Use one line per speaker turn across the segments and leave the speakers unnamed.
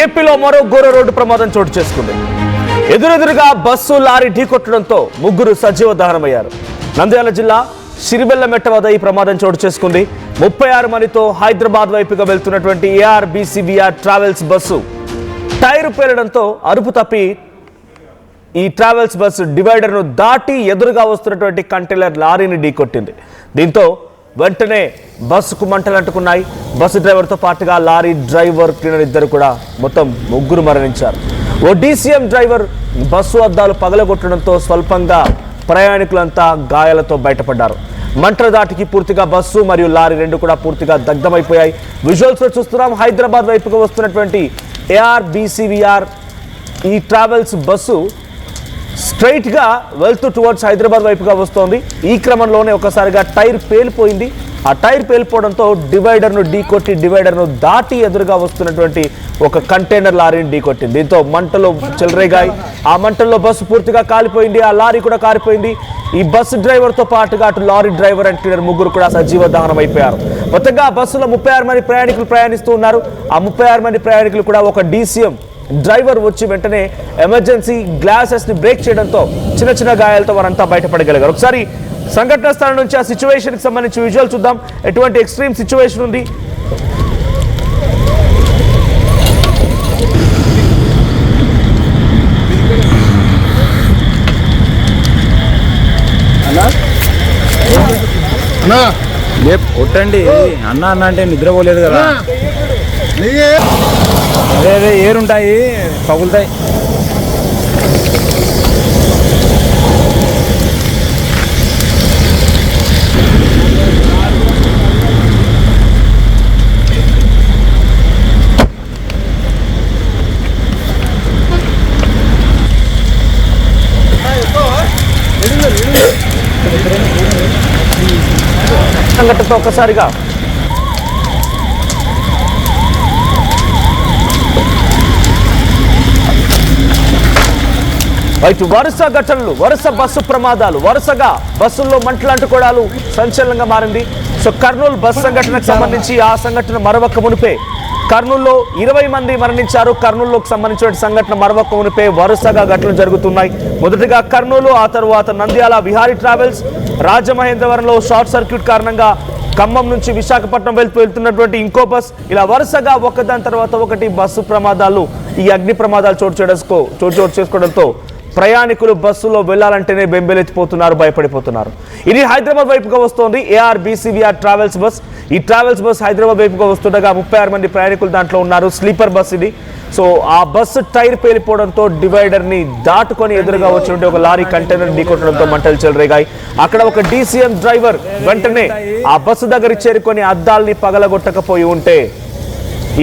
ఏపీలో మరో ఘోర రోడ్డు ప్రమాదం చోటు చేసుకుంది. ఎదురెదురుగా బస్సు లారీ ఢీకొట్టడంతో ముగ్గురు సజీవ దహనమయ్యారు. నంద్యాల జిల్లా సిరిబెల్లమెట్ట వద్ద ఈ ప్రమాదం చోటు చేసుకుంది. 36 మందితో హైదరాబాద్ వైపుగా వెళ్తున్నటువంటి ARBCVR ట్రావెల్స్ బస్సు టైరు పేలడంతో అదుపు తప్పి ఈ ట్రావెల్స్ బస్సు డివైడర్ను దాటి ఎదురుగా వస్తున్నటువంటి కంటైనర్ లారీని ఢీకొట్టింది. దీంతో వెంటనే బస్సుకు మంటలు అంటుకున్నాయి. బస్సు డ్రైవర్తో పాటుగా లారీ డ్రైవర్ క్లీనర్ ఇద్దరు కూడా మొత్తం ముగ్గురు మరణించారు. ఓ DCM డ్రైవర్ బస్సు అద్దాలు పగలగొట్టడంతో స్వల్పంగా ప్రయాణికులంతా గాయాలతో బయటపడ్డారు. మంటల దాటికి పూర్తిగా బస్సు మరియు లారీ రెండు కూడా పూర్తిగా దగ్ధమైపోయాయి. విజువల్స్లో చూస్తున్నాం. హైదరాబాద్ వైపుగా వస్తున్నటువంటి ARBCVR ఈ ట్రావెల్స్ బస్సు స్ట్రైట్ గా వెళ్తూ టువర్డ్స్ హైదరాబాద్ వైపుగా వస్తోంది. ఈ క్రమంలోనే ఒకసారిగా టైర్ పేలిపోయింది. ఆ టైర్ పేలిపోవడంతో డివైడర్ను ఢీకొట్టి డివైడర్ను దాటి ఎదురుగా వస్తున్నటువంటి ఒక కంటైనర్ లారీని ఢీకొట్టింది. దీంతో మంటలు చెలరేగాయి. ఆ మంటల్లో బస్సు పూర్తిగా కాలిపోయింది. ఆ లారీ కూడా కాలిపోయింది. ఈ బస్సు డ్రైవర్తో పాటుగా అటు లారీ డ్రైవర్ అండ్ క్లీనర్ ముగ్గురు కూడా సజీవ దహనం అయిపోయారు. మొత్తంగా బస్సులో 36 మంది ప్రయాణికులు ప్రయాణిస్తూ ఉన్నారు. ఆ 36 మంది ప్రయాణికులు కూడా ఒక DCM డ్రైవర్ వచ్చి వెంటనే ఎమర్జెన్సీ గ్లాసెస్ ని బ్రేక్ చేయడంతో చిన్న చిన్న గాయాలతో వారంతా బయటపడగలిగారు. ఒకసారి సంఘటన స్థలం నుంచి ఆ సిచ్యువేషన్ కి సంబంధించి విజువల్ చూద్దాం. ఎటువంటి ఎక్స్ట్రీమ్ సిచ్యువేషన్ ఉంది.
కొట్టండి అన్న అన్న అంటే నిద్రపోలేదు కదా. అదే ఏరుంటాయి పగులుతాయి.
సంఘటనతో ఒక్కసారిగా వరుస ఘటనలు, వరుస బస్సు ప్రమాదాలు, వరుసగా బస్సుల్లో మంటలు అంటుకోవడాలు సంచలనంగా మారింది. సో కర్నూలు బస్ సంఘటనకు సంబంధించి ఆ సంఘటన మరొక మునిపే కర్నూలులో 20 మంది మరణించారు. కర్నూలులోకి సంబంధించిన సంఘటన మరొక మునిపే వరుసగా ఘటనలు జరుగుతున్నాయి. మొదటిగా కర్నూలు, ఆ తరువాత నంద్యాల విహారీ ట్రావెల్స్, రాజమహేంద్రవరంలో షార్ట్ సర్క్యూట్ కారణంగా ఖమ్మం నుంచి విశాఖపట్నం వెళ్తున్నటువంటి ఇంకో బస్, ఇలా వరుసగా ఒకదాని తర్వాత ఒకటి బస్సు ప్రమాదాలు, ఈ అగ్ని ప్రమాదాలు చోటు చేసుకోవడంతో ప్రయాణికులు బస్సులో వెళ్లాలంటేనే బెంబెలెత్తిపోతున్నారు, భయపడిపోతున్నారు. ఇది హైదరాబాద్ వైపుగా వస్తోంది ARBCVR ట్రావెల్స్ బస్. ఈ ట్రావెల్స్ బస్ హైదరాబాద్ వైపుగా వస్తుండగా 36 మంది ప్రయాణికులు దాంట్లో ఉన్నారు. స్లీపర్ బస్ ఇది. సో ఆ బస్సు టైర్ పేలిపోవడంతో డివైడర్ ని దాటుకొని ఎదురుగా వచ్చినట్టు ఒక లారీ కంటైనర్ ఢీకొట్టడంతో మంటలు చెలరేగాయి. అక్కడ ఒక DCM డ్రైవర్ వెంటనే ఆ బస్సు దగ్గరికి చేరుకొని అద్దాల్ని పగలగొట్టకపోయి ఉంటే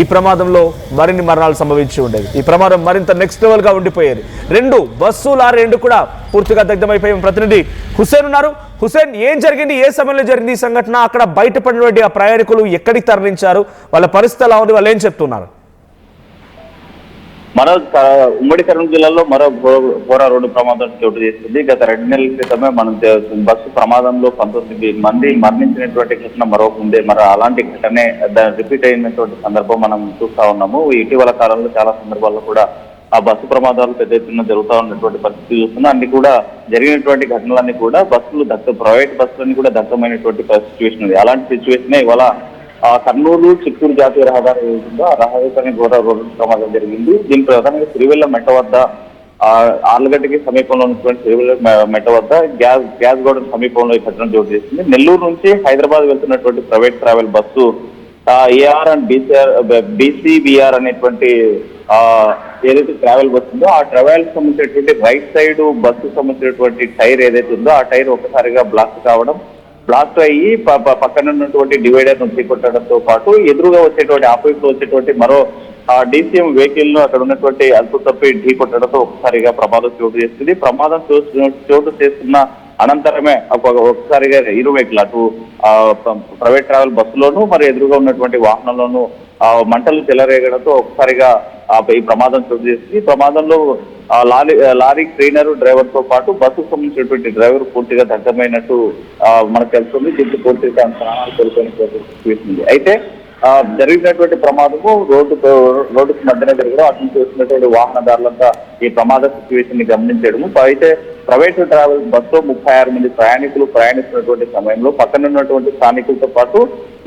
ఈ ప్రమాదంలో మరిన్ని మరణాలు సంభవించి ఉండేది. ఈ ప్రమాదం మరింత నెక్స్ట్ లెవెల్ గా ఉండిపోయేది. రెండు బస్సు లారీ రెండు కూడా పూర్తిగా దగ్ధమైపోయి ప్రతినిధి హుసేన్ ఉన్నారు. హుసేన్, ఏం జరిగింది, ఏ సమయంలో జరిగింది ఈ సంఘటన? అక్కడ బయటపడినటువంటి ఆ ప్రయాణికులు ఎక్కడికి తరలించారు? వాళ్ళ పరిస్థితి ఎలా ఉంది? వాళ్ళు ఏం చెప్తున్నారు?
మరో ఉమ్మడి కర్నూలు జిల్లాలో మరో ఘోర రోడ్డు ప్రమాదం చోటు చేసుకుంది. గత 2 నెలల క్రితమే మనం బస్సు ప్రమాదంలో 19 మంది మరణించినటువంటి ఘటన మరొక ఉంది. అలాంటి ఘటనే రిపీట్ అయినటువంటి సందర్భం మనం చూస్తా ఉన్నాము. ఇటీవల కాలంలో చాలా సందర్భాల్లో కూడా ఆ బస్సు ప్రమాదాలు పెద్ద ఎత్తున జరుగుతూ ఉన్నటువంటి పరిస్థితి చూస్తున్నాం. అన్ని కూడా జరిగినటువంటి ఘటనలన్నీ కూడా ప్రైవేట్ బస్సులన్నీ కూడా దగ్ధమైనటువంటి సిచ్యువేషన్ ఉంది. అలాంటి సిచ్యువేషన్ ఇవాళ కర్నూలు చిత్తూరు జాతీయ రహదారి ఉంటుందో ఆ రహదారి ఘోర రోడ్డు ప్రమాదం జరిగింది. దీని ప్రధానంగా సిరివెల్లమెట్ట వద్ద ఆర్లగడ్డకి సమీపంలో ఉన్నటువంటి సిరివెల్లమెట్ట వద్ద గ్యాస్ గోడౌన్ సమీపంలో ఈ ఘటన చోటు చేసింది. నెల్లూరు నుంచి హైదరాబాద్ వెళ్తున్నటువంటి private travel bus AR and BCVR అనేటువంటి ఏదైతే ట్రావెల్ బస్సు ఉందో ఆ ట్రావెల్ సంబంధించినటువంటి రైట్ సైడ్ బస్సు సంబంధించినటువంటి టైర్ ఏదైతే ఉందో ఆ టైర్ ఒక్కసారిగా బ్లాస్ట్ అయ్యి పక్కన ఉన్నటువంటి డివైడర్ నుంచి కొట్టడంతో పాటు ఎదురుగా వచ్చేటువంటి ఆపోజిట్ లో వచ్చేటువంటి మరో DCM వెహికల్ ను అక్కడ ఉన్నటువంటి అదుపు తప్పి ఢీ కొట్టడంతో ఒకసారిగా ప్రమాదం చోటు చేస్తుంది. ప్రమాదం చోటు చేస్తున్న అనంతరమే ఒకసారిగా ఇరు వెహికల్ అటు ప్రైవేట్ ట్రావెల్ బస్సులోను మరి ఎదురుగా ఉన్నటువంటి వాహనంలోనూ మంటలు చెలరేగడంతో ఒకసారిగా ఈ ప్రమాదం చోటు చేసింది. ఈ ప్రమాదంలో లారీ క్లీనర్ డ్రైవర్ తో పాటు బస్సుకు సంబంధించినటువంటి డ్రైవర్ పూర్తిగా దగ్ధమైనట్టు మనకు తెలుస్తుంది. దీంతో పూర్తిగా ప్రాణాలు కోల్పోయినటువంటి సిచ్యువేషన్ ఉంది. అయితే జరిగినటువంటి ప్రమాదము రోడ్డుకు మధ్యన జరగడం అటు నుంచి వస్తున్నటువంటి వాహనదారులంతా ఈ ప్రమాద సిచ్యువేషన్ ని గమనించడము. అయితే ప్రైవేట్ ట్రావెల్ బస్సులో 36 మంది ప్రయాణికులు ప్రయాణిస్తున్నటువంటి సమయంలో పక్కన ఉన్నటువంటి స్థానికులతో పాటు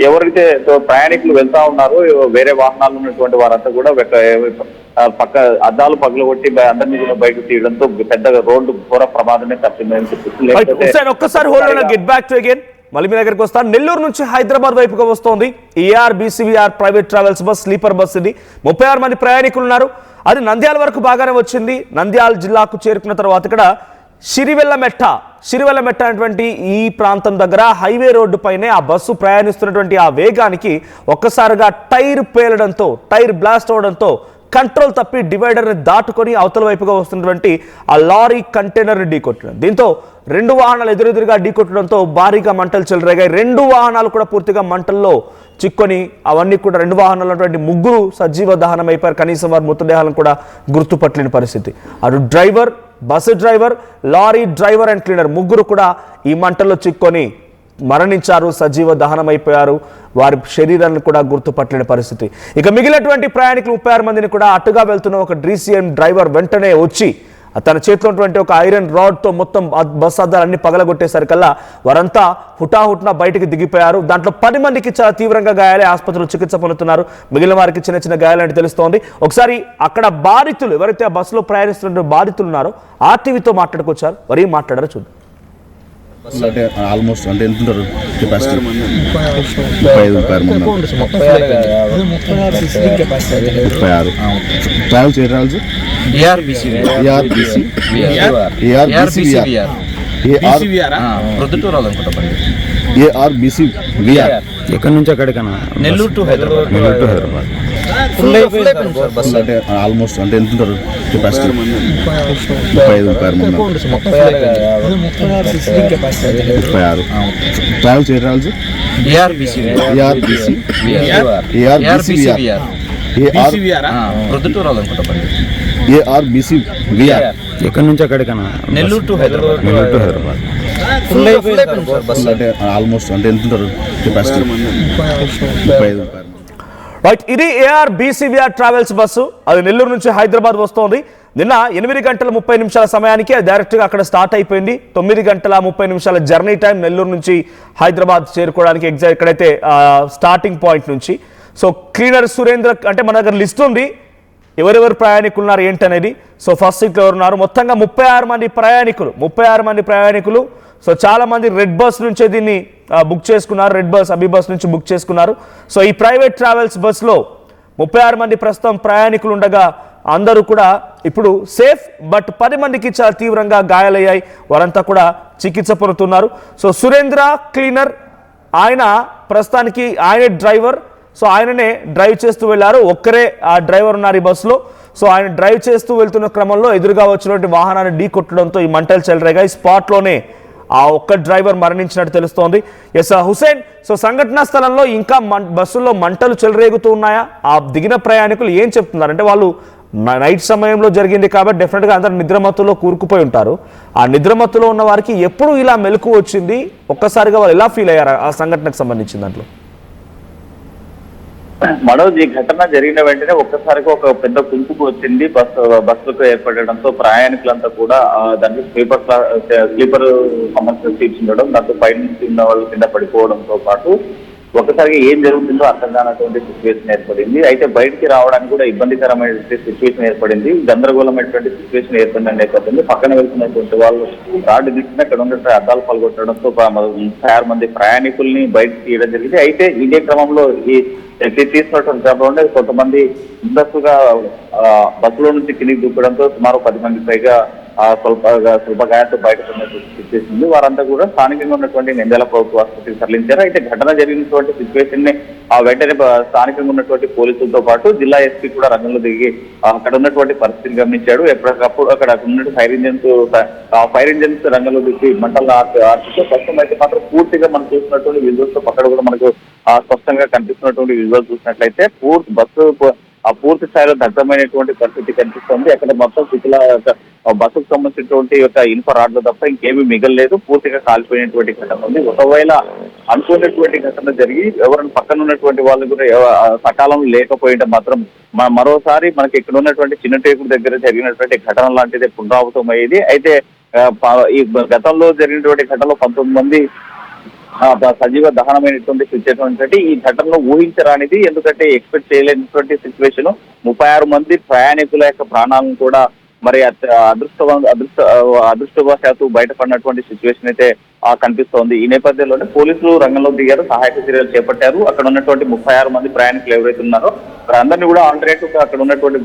ఎవరైతే ప్రయాణికులు వెళ్తా ఉన్నారో వేరే వాహనాలు ఉన్నటువంటి వారంతా కూడా పక్క అద్దాలు పగలగొట్టి అందరినీ కూడా బయటకు తీయడంతో పెద్ద రోడ్డు ఘోర ప్రమాదమే తప్పిందని
ఒక్కసారి మళ్ళీ మీ దగ్గరికి వస్తాను. నెల్లూరు నుంచి హైదరాబాద్ వైపుగా వస్తోంది AR BCVR private travels bus, sleeper bus ఇది. 36 మంది ప్రయాణికులు ఉన్నారు. అది నంద్యాల వరకు బాగానే వచ్చింది. నంద్యాల జిల్లాకు చేరుకున్న తర్వాత ఇక్కడ సిరివెల్లమెట్ట అనేటువంటి ఈ ప్రాంతం దగ్గర హైవే రోడ్డు పైనే ఆ బస్సు ప్రయాణిస్తున్నటువంటి ఆ వేగానికి ఒక్కసారిగా టైర్ పేలడంతో, టైర్ బ్లాస్ట్ అవడంతో కంట్రోల్ తప్పి డివైడర్ని దాటుకొని అవతల వైపుగా వస్తున్నటువంటి ఆ లారీ కంటైనర్ని ఢీకొట్టడం. దీంతో 2 వాహనాలు ఎదురెదురుగా ఢీకొట్టడంతో భారీగా మంటలు చెలరేగాయి. 2 వాహనాలు కూడా పూర్తిగా మంటల్లో చిక్కొని అవన్నీ కూడా 2 వాహనాలు ఉన్నటువంటి ముగ్గురు సజీవ దహనం అయిపోయారు. కనీసం వారి మృతదేహాలను కూడా గుర్తుపట్టలేని పరిస్థితి. అటు driver, bus driver, lorry driver and cleaner ముగ్గురు కూడా ఈ మంటల్లో చిక్కొని మరణించారు, సజీవ దహనం అయిపోయారు. వారి శరీరాలను కూడా గుర్తుపట్టలేని పరిస్థితి. ఇక మిగిలినటువంటి ప్రయాణికులు 36 మందిని కూడా అటుగా వెళ్తున్న ఒక DCM డ్రైవర్ వెంటనే వచ్చి తన చేతిలో ఉన్నటువంటి ఒక ఐరన్ రాడ్తో మొత్తం బస్ అద్దాలన్నీ పగలగొట్టేసరికల్లా వారంతా హుటాహుట్న బయటికి దిగిపోయారు. దాంట్లో 10 మందికి చాలా తీవ్రంగా గాయాలే ఆసుపత్రిలో చికిత్స పొందుతున్నారు. మిగిలిన వారికి చిన్న చిన్న గాయాలంటే తెలుస్తోంది. ఒకసారి అక్కడ బాధితులు ఎవరైతే ఆ బస్సులో ప్రయాణిస్తున్న బాధితులు ఉన్నారో ఆర్టీవీతో మాట్లాడుకొచ్చారు. మరి మాట్లాడారో చూద్దాం.
అంటే ఆల్మోస్ట్ అంటే ఎంత ఉంటారు కెపాసిటీ? 36 ట్రావెల్స్ ఏ ట్రావెల్స్? ఏఆర్బీసీవీఆర్
ఎక్కడి నుంచి అక్కడికన్నా?
నెల్లూరు టు హైదరాబాద్. అంటే ఆల్మోస్ట్ అంటే ఎంత ఉంటారు కెపాసిటీ? 36 ట్రావెల్స్ ఏ ట్రావెల్స్? ఏఆర్బీసీవీఆర్
ఎక్కడి నుంచి అక్కడికన్నా?
నెల్లూరు టు హైదరాబాద్. అంటే ఆల్మోస్ట్ అంటే ఎంత ఉంటారు కెపాసిటీ? 35.
రైట్, ఇది ఏఆర్ బీసీవీఆర్ ట్రావెల్స్ బస్సు. అది నెల్లూరు నుంచి హైదరాబాద్ వస్తోంది. నిన్న 8:30 సమయానికి అది డైరెక్ట్గా అక్కడ స్టార్ట్ అయిపోయింది. 9:30 జర్నీ టైం నెల్లూరు నుంచి హైదరాబాద్ చేరుకోవడానికి ఎగ్జాక్ట్ ఎక్కడైతే స్టార్టింగ్ పాయింట్ నుంచి. సో క్లీనర్ సురేంద్ర అంటే మన దగ్గర లిస్ట్ ఉంది ఎవరెవరు ప్రయాణికులు ఉన్నారు ఏంటనేది. సో ఫస్ట్ సీట్లో ఎవరున్నారు? మొత్తంగా 36 మంది ప్రయాణికులు. సో చాలా మంది రెడ్ బస్ నుంచే దీన్ని బుక్ చేసుకున్నారు. రెడ్ బస్ అబీ బస్ నుంచి బుక్ చేసుకున్నారు. సో ఈ ప్రైవేట్ ట్రావెల్స్ బస్లో 36 మంది ప్రస్తుతం ప్రయాణికులు ఉండగా అందరూ కూడా ఇప్పుడు సేఫ్. బట్ 10 మందికి చాలా తీవ్రంగా గాయాలయ్యాయి. వారంతా కూడా చికిత్స పొందుతున్నారు. సో సురేంద్ర క్లీనర్ ఆయన ప్రస్తుతానికి ఆయనే డ్రైవర్. సో ఆయననే డ్రైవ్ చేస్తూ వెళ్ళారు. ఒక్కరే ఆ డ్రైవర్ ఉన్నారు ఈ బస్సులో. సో ఆయన డ్రైవ్ చేస్తూ వెళ్తున్న క్రమంలో ఎదురుగా వచ్చినటువంటి వాహనాన్ని ఢీ కొట్టడంతో ఈ మంటలు చెలరేగాయి. స్పాట్లోనే ఆ ఒక్క డ్రైవర్ మరణించినట్టు తెలుస్తోంది. ఎస్ హుసేన్, సో సంఘటనా స్థలంలో ఇంకా బస్సుల్లో మంటలు చెలరేగుతూ ఉన్నాయా? ఆ దిగిన ప్రయాణికులు ఏం చెప్తున్నారు అంటే వాళ్ళు నైట్ సమయంలో జరిగింది కాబట్టి డెఫినెట్గా అందరు నిద్రమత్తులో కూరుకుపోయి ఉంటారు. ఆ నిద్రమత్తులో ఉన్న వారికి ఎప్పుడు ఇలా మెలకు వచ్చింది, ఒక్కసారిగా వాళ్ళు ఎలా ఫీల్ అయ్యారు ఆ సంఘటనకు సంబంధించిన దాంట్లో?
మనోజ్, ఈ ఘటన జరిగిన వెంటనే ఒక్కసారిగా ఒక పెద్ద కుంపుకు వచ్చింది బస్సులకు ఏర్పడడంతో ప్రయాణికులంతా కూడా దాంట్లో స్లీపర్ సమస్య తీర్చుండడం, దాంతో పై నుంచి ఉన్న వాళ్ళు కింద పడిపోవడంతో పాటు ఒక్కసారిగా ఏం జరుగుతుందో అర్థం కానటువంటి సిచ్యువేషన్ ఏర్పడింది. అయితే బయటికి రావడానికి కూడా ఇబ్బందికరమైనటువంటి సిచ్యువేషన్ ఏర్పడింది. గందరగోళమైనటువంటి సిచ్యువేషన్ ఏర్పడిన నేపథ్యంలో పక్కన వెళ్తున్నటువంటి వాళ్ళు రాడ్డు దిక్కున అక్కడ ఉన్నటువంటి అద్దాలు పాల్గొట్టడంతో 36 మంది ప్రయాణికుల్ని బయటకు తీయడం జరిగింది. అయితే ఇదే క్రమంలో ఈ తీసుకున్నటువంటి క్రమంలో కొంతమంది ముందస్తుగా బస్సులో నుంచి కిందికి దూకడంతో సుమారు 10 మంది పైగా స్వల్ప గాయాలతో బయటపడినట్టు సిచ్యువేషన్. వారంతా కూడా స్థానికంగా ఉన్నటువంటి నంద్యాల ప్రభుత్వ ఆసుపత్రికి తరలించారు. అయితే ఘటన జరిగినటువంటి సిచ్యువేషన్ ని వెంటనే స్థానికంగా ఉన్నటువంటి పోలీసులతో పాటు జిల్లా ఎస్పీ కూడా రంగంలో దిగి అక్కడ ఉన్నటువంటి పరిస్థితిని గమనించాడు. ఎప్పటికప్పుడు అక్కడ ఉన్నటువంటి ఫైర్ ఇంజన్స్ రంగంలో దిగి మంటలను ఆర్పితే ప్రస్తుతం అయితే మాత్రం పూర్తిగా మనం చూస్తున్నటువంటి విజువల్స్ పక్కన కూడా మనకు స్పష్టంగా కనిపిస్తున్నటువంటి విజువల్ చూసినట్లయితే బస్సు పూర్తి స్థాయిలో దగ్ధమైనటువంటి పరిస్థితి కనిపిస్తుంది. అక్కడ మొత్తం బస్సుకు సంబంధించినటువంటి యొక్క ఇనుప రాడ్లు తప్ప ఇంకేమీ మిగలలేదు. పూర్తిగా కాలిపోయినటువంటి ఘటన ఉంది. ఒకవేళ అనుకున్నటువంటి ఘటన జరిగి ఎవరైనా పక్కన ఉన్నటువంటి వాళ్ళు కూడా సకాలంలో లేకపోయింటే మాత్రం మరోసారి మనకి ఇక్కడ ఉన్నటువంటి చిన్న టేకుడు దగ్గర జరిగినటువంటి ఘటన లాంటిది పునరావృతం అయ్యేది. అయితే ఈ గతంలో జరిగినటువంటి ఘటనలో 19 మంది సజీవ దహనమైనటువంటి సిచ్యువేషన్ ఈ ఘటనను ఊహించరానిది. ఎందుకంటే ఎక్స్పెక్ట్ చేయలేనటువంటి సిచ్యువేషన్ 36 మంది ప్రయాణికుల యొక్క ప్రాణాలను కూడా మరి అదృష్టవశాత్తు బయటపడినటువంటి సిచ్యువేషన్ అయితే కనిపిస్తోంది. ఈ నేపథ్యంలోనే పోలీసులు రంగంలో దిగారు, సహాయక చర్యలు చేపట్టారు. అక్కడ ఉన్నటువంటి 36 మంది ప్రయాణికులు ఎవరైతే ఉన్నారో అందరినీ కూడా ఆల్టర్నేటివ్ గా అక్కడ ఉన్నటువంటి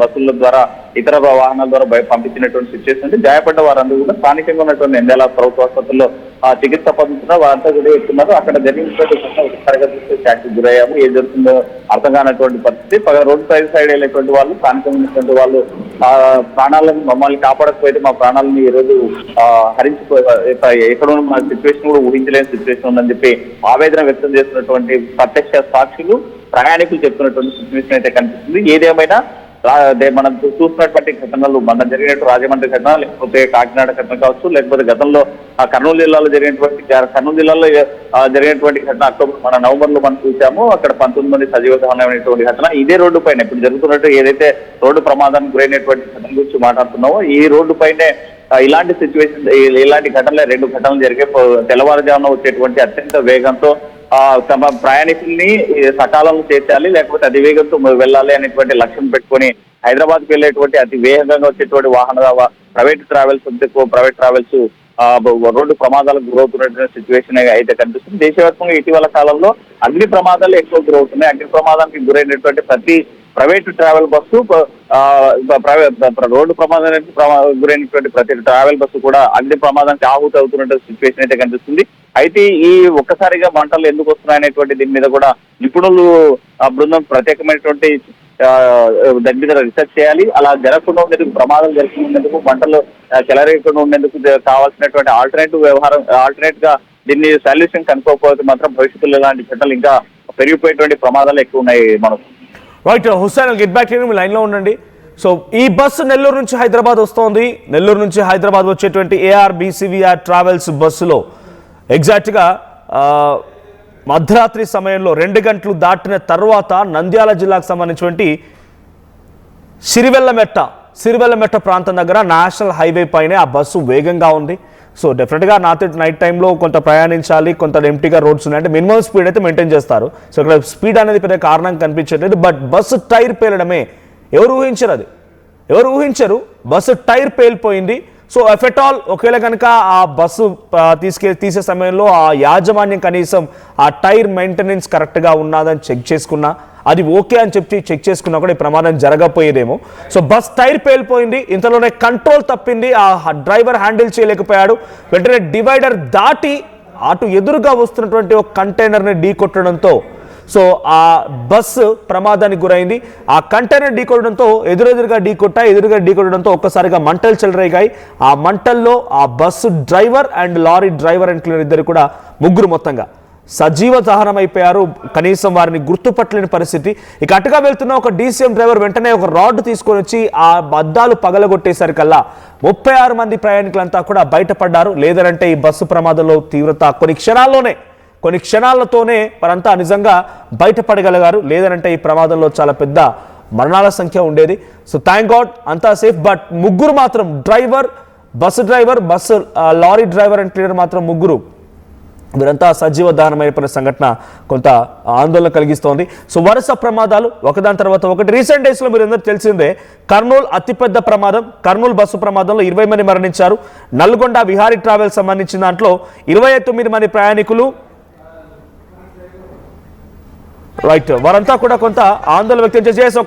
బస్సుల ద్వారా ఇతర వాహనాల ద్వారా పంపించినటువంటి సిచ్యువేషన్ అంటే గాయపడ్డ వారందరూ కూడా స్థానికంగా ఉన్నటువంటి నంద్యాల ప్రభుత్వ ఆసుపత్రిలో చికిత్స పొందుతున్నారు. వారంతా కూడా చెప్తున్నారు అక్కడ జరిగినటువంటి ఒకసారిగా చూస్తే శాఖకు గురయ్యాము, ఏం జరుగుతుందో అర్థం కానటువంటి పరిస్థితి. రోడ్డు సైడ్ వెళ్ళేటువంటి వాళ్ళు, స్థానికంగా ఉన్నటువంటి వాళ్ళు ప్రాణాలను మమ్మల్ని కాపాడకపోతే మా ప్రాణాలను ఈ రోజు ఎక్కడ ఉన్న సిచ్యువేషన్ కూడా ఊహించలేని సిచ్యువేషన్ ఉందని చెప్పి ఆవేదన వ్యక్తం చేస్తున్నటువంటి ప్రత్యక్ష సాక్షులు, ప్రయాణికులు చెప్తున్నటువంటి సిచ్యువేషన్ అయితే కనిపిస్తుంది. ఏదేమైనా మనం చూస్తున్నటువంటి ఘటనలు మన జరిగినట్టు రాజమండ్రి ఘటన, లేకపోతే కాకినాడ ఘటన కావచ్చు, లేకపోతే గతంలో కర్నూలు జిల్లాలో జరిగినటువంటి ఘటన నవంబర్ లో మనం చూసాము. అక్కడ 19 మంది సజీవ దహనమైనటువంటి ఘటన ఇదే రోడ్డు పైన ఇప్పుడు జరుగుతున్నట్టు ఏదైతే రోడ్డు ప్రమాదానికి గురైనటువంటి ఘటన గురించి మాట్లాడుతున్నామో ఈ రోడ్డు పైనే ఇలాంటి సిచ్యువేషన్, ఇలాంటి ఘటనలే 2 ఘటనలు జరిగే తెల్లవారుజామున వచ్చేటువంటి అత్యంత వేగంతో తమ ప్రయాణికుల్ని సకాలంలో చేర్చాలి, లేకపోతే అతి వేగంతో వెళ్ళాలి అనేటువంటి లక్ష్యం పెట్టుకొని హైదరాబాద్కి వెళ్ళేటువంటి అతి వేగంగా వచ్చేటువంటి ప్రైవేట్ ట్రావెల్స్ రోడ్డు ప్రమాదాలకు గురవుతున్నటువంటి సిచ్యువేషన్ అయితే కనిపిస్తుంది. దేశవ్యాప్తంగా ఇటీవల కాలంలో అగ్ని ప్రమాదాలు ఎక్కువ గురవుతున్నాయి. అగ్ని ప్రమాదానికి గురైనటువంటి ప్రతి ప్రైవేట్ ట్రావెల్ బస్సు రోడ్డు ప్రమాదానికి గురైనటువంటి ప్రతి ట్రావెల్ బస్సు కూడా అగ్ని ప్రమాదానికి ఆహుతి అవుతున్నటువంటి సిచ్యువేషన్ అయితే కనిపిస్తుంది. అయితే ఈ ఒక్కసారిగా మంటలు ఎందుకు వస్తున్నాయనేటువంటి దీని మీద కూడా నిపుణులు బృందం ప్రత్యేకమైనటువంటి దాని మీద రీసెర్చ్ చేయాలి. అలా జరగకుండా ఉండేందుకు, ప్రమాదాలు జరగకుండా ఉండేందుకు, మంటలు చెలరేయకుండా ఉండేందుకు కావాల్సినటువంటి ఆల్టర్నేట్ గా దీన్ని సొల్యూషన్ కనుక్కోకపోతే మాత్రం భవిష్యత్తులో ఇలాంటి ఘటనలు ఇంకా పెరిగిపోయేటువంటి ప్రమాదాలు ఎక్కువ ఉన్నాయి. మనం
రైట్ హుస్సేన్, గెట్ బ్యాక్ మీ లైన్లో ఉండండి. సో ఈ బస్సు నెల్లూరు నుంచి హైదరాబాద్ వస్తోంది. నెల్లూరు నుంచి హైదరాబాద్ వచ్చేటువంటి ARBCVR ట్రావెల్స్ బస్సులో ఎగ్జాక్ట్గా మధ్యరాత్రి సమయంలో 2 గంటలు దాటిన తర్వాత నంద్యాల జిల్లాకు సంబంధించినటువంటి సిరివెల్లమెట్ట ప్రాంతం దగ్గర నేషనల్ హైవే పైనే ఆ బస్సు వేగంగా ఉంది. సో డెఫినెట్గా నైట్ టైంలో కొంత ప్రయాణించాలి, కొంత ఎంటీగా రోడ్స్ ఉన్నాయంటే మినిమం స్పీడ్ అయితే మెయింటైన్ చేస్తారు. సో ఇక్కడ స్పీడ్ అనేది పెద్ద కారణం కనిపించట్లేదు. బట్ బస్సు టైర్ పేలడమే ఎవరు ఊహించరు. బస్సు టైర్ పేలిపోయింది. సో ఎఫెట్ ఆల్ ఒకవేళ కనుక ఆ బస్సు తీసే సమయంలో ఆ యాజమాన్యం కనీసం ఆ టైర్ మెయింటెనెన్స్ కరెక్ట్గా ఉన్నదని చెక్ చేసుకున్నా, అది ఓకే అని చెప్పి చెక్ చేసుకున్నా కూడా ఈ ప్రమాదం జరగపోయేదేమో. సో బస్ టైర్ పేలిపోయింది, ఇంతలోనే కంట్రోల్ తప్పింది, ఆ డ్రైవర్ హ్యాండిల్ చేయలేకపోయాడు. వెంటనే డివైడర్ దాటి అటు ఎదురుగా వస్తున్నటువంటి ఒక కంటైనర్ని ఢీకొట్టడంతో సో ఆ బస్సు ప్రమాదానికి గురైంది. ఆ కంటైనర్ ఢీకొట్టడంతో ఎదురుగా ఢీకొట్టడంతో ఒక్కసారిగా మంటలు చెలరేగాయి. ఆ మంటల్లో ఆ bus driver and lorry driver and cleaner ఇద్దరు కూడా మొత్తంగా సజీవ దహనం అయిపోయారు. కనీసం వారిని గుర్తుపట్టలేని పరిస్థితి. ఇక అటుగా వెళ్తున్న ఒక DCM డ్రైవర్ వెంటనే ఒక రాడ్ తీసుకొని వచ్చి ఆ అద్దాలు పగలగొట్టేసరికల్లా 36 మంది ప్రయాణికులంతా కూడా బయటపడ్డారు. లేదంటే ఈ బస్సు ప్రమాదంలో తీవ్రత కొన్ని క్షణాలతోనే వారంతా నిజంగా బయటపడగలిగారు. లేదనంటే ఈ ప్రమాదంలో చాలా పెద్ద మరణాల సంఖ్య ఉండేది. సో థ్యాంక్ గాడ్ అంతా సేఫ్. బట్ ముగ్గురు మాత్రం bus lorry driver and cleaner మాత్రం ముగ్గురు వీరంతా సజీవ దహనమైపోయిన సంఘటన కొంత ఆందోళన కలిగిస్తోంది. సో వరుస ప్రమాదాలు ఒకదాని తర్వాత ఒకటి. రీసెంట్ డేస్లో మీరు అందరూ తెలిసిందే, కర్నూలు అతిపెద్ద ప్రమాదం. కర్నూలు బస్సు ప్రమాదంలో 20 మంది మరణించారు. నల్గొండ విహారీ ట్రావెల్ సంబంధించిన దాంట్లో 29 మంది ప్రయాణికులు. రైట్, వారంతా కూడా కొంత ఆందోళన వ్యక్తం చేసి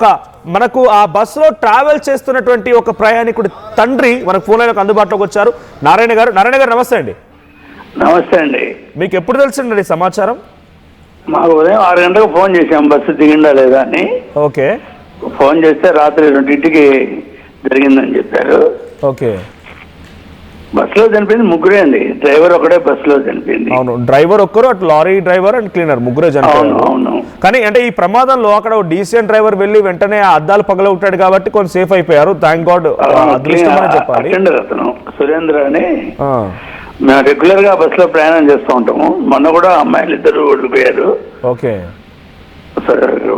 మనకు ఆ బస్సులో ట్రావెల్ చేస్తున్నటువంటి ఒక ప్రయాణికుడి తండ్రి మనకు ఫోన్ లైన్లోకి అందుబాటులోకి వచ్చారు. నారాయణ గారు నమస్తే అండి.
నమస్తే అండి.
మీకు ఎప్పుడు తెలిసిందండి సమాచారం?
మాకు ఉదయం 6 గంటలకు ఫోన్ చేశాం బస్సు దిగిందా లేదా అని.
ఓకే,
ఫోన్ చేస్తే రాత్రి 2ంటికి జరిగిందని చెప్పారు.
ఓకే,
బస్సులో చనిపోయింది ముగ్గురే అండి, డ్రైవర్ ఒకడే బస్సులో చనిపోయింది.
అవును, డ్రైవర్ ఒక్కరు, అటు లారీ డ్రైవర్ అండ్ క్లీనర్ ముగ్గురే చనిపోయారు.
అవును.
కానీ అంటే ఈ ప్రమాదంలో అక్కడ DCM డ్రైవర్ వెళ్ళి వెంటనే అద్దాలు పగలగొట్టాడు కాబట్టి కొంచెం సేఫ్ అయిపోయారు. థ్యాంక్ గాడ్, అదృష్టం అని చెప్పాలి.
అతను సురేంద్ర అని మేము రెగ్యులర్ గా బస్సులో ప్రయాణం చేస్తూ ఉంటాము. మొన్న కూడా అమ్మాయిలు ఇద్దరు ఓడిపోయారు.
ఓకే.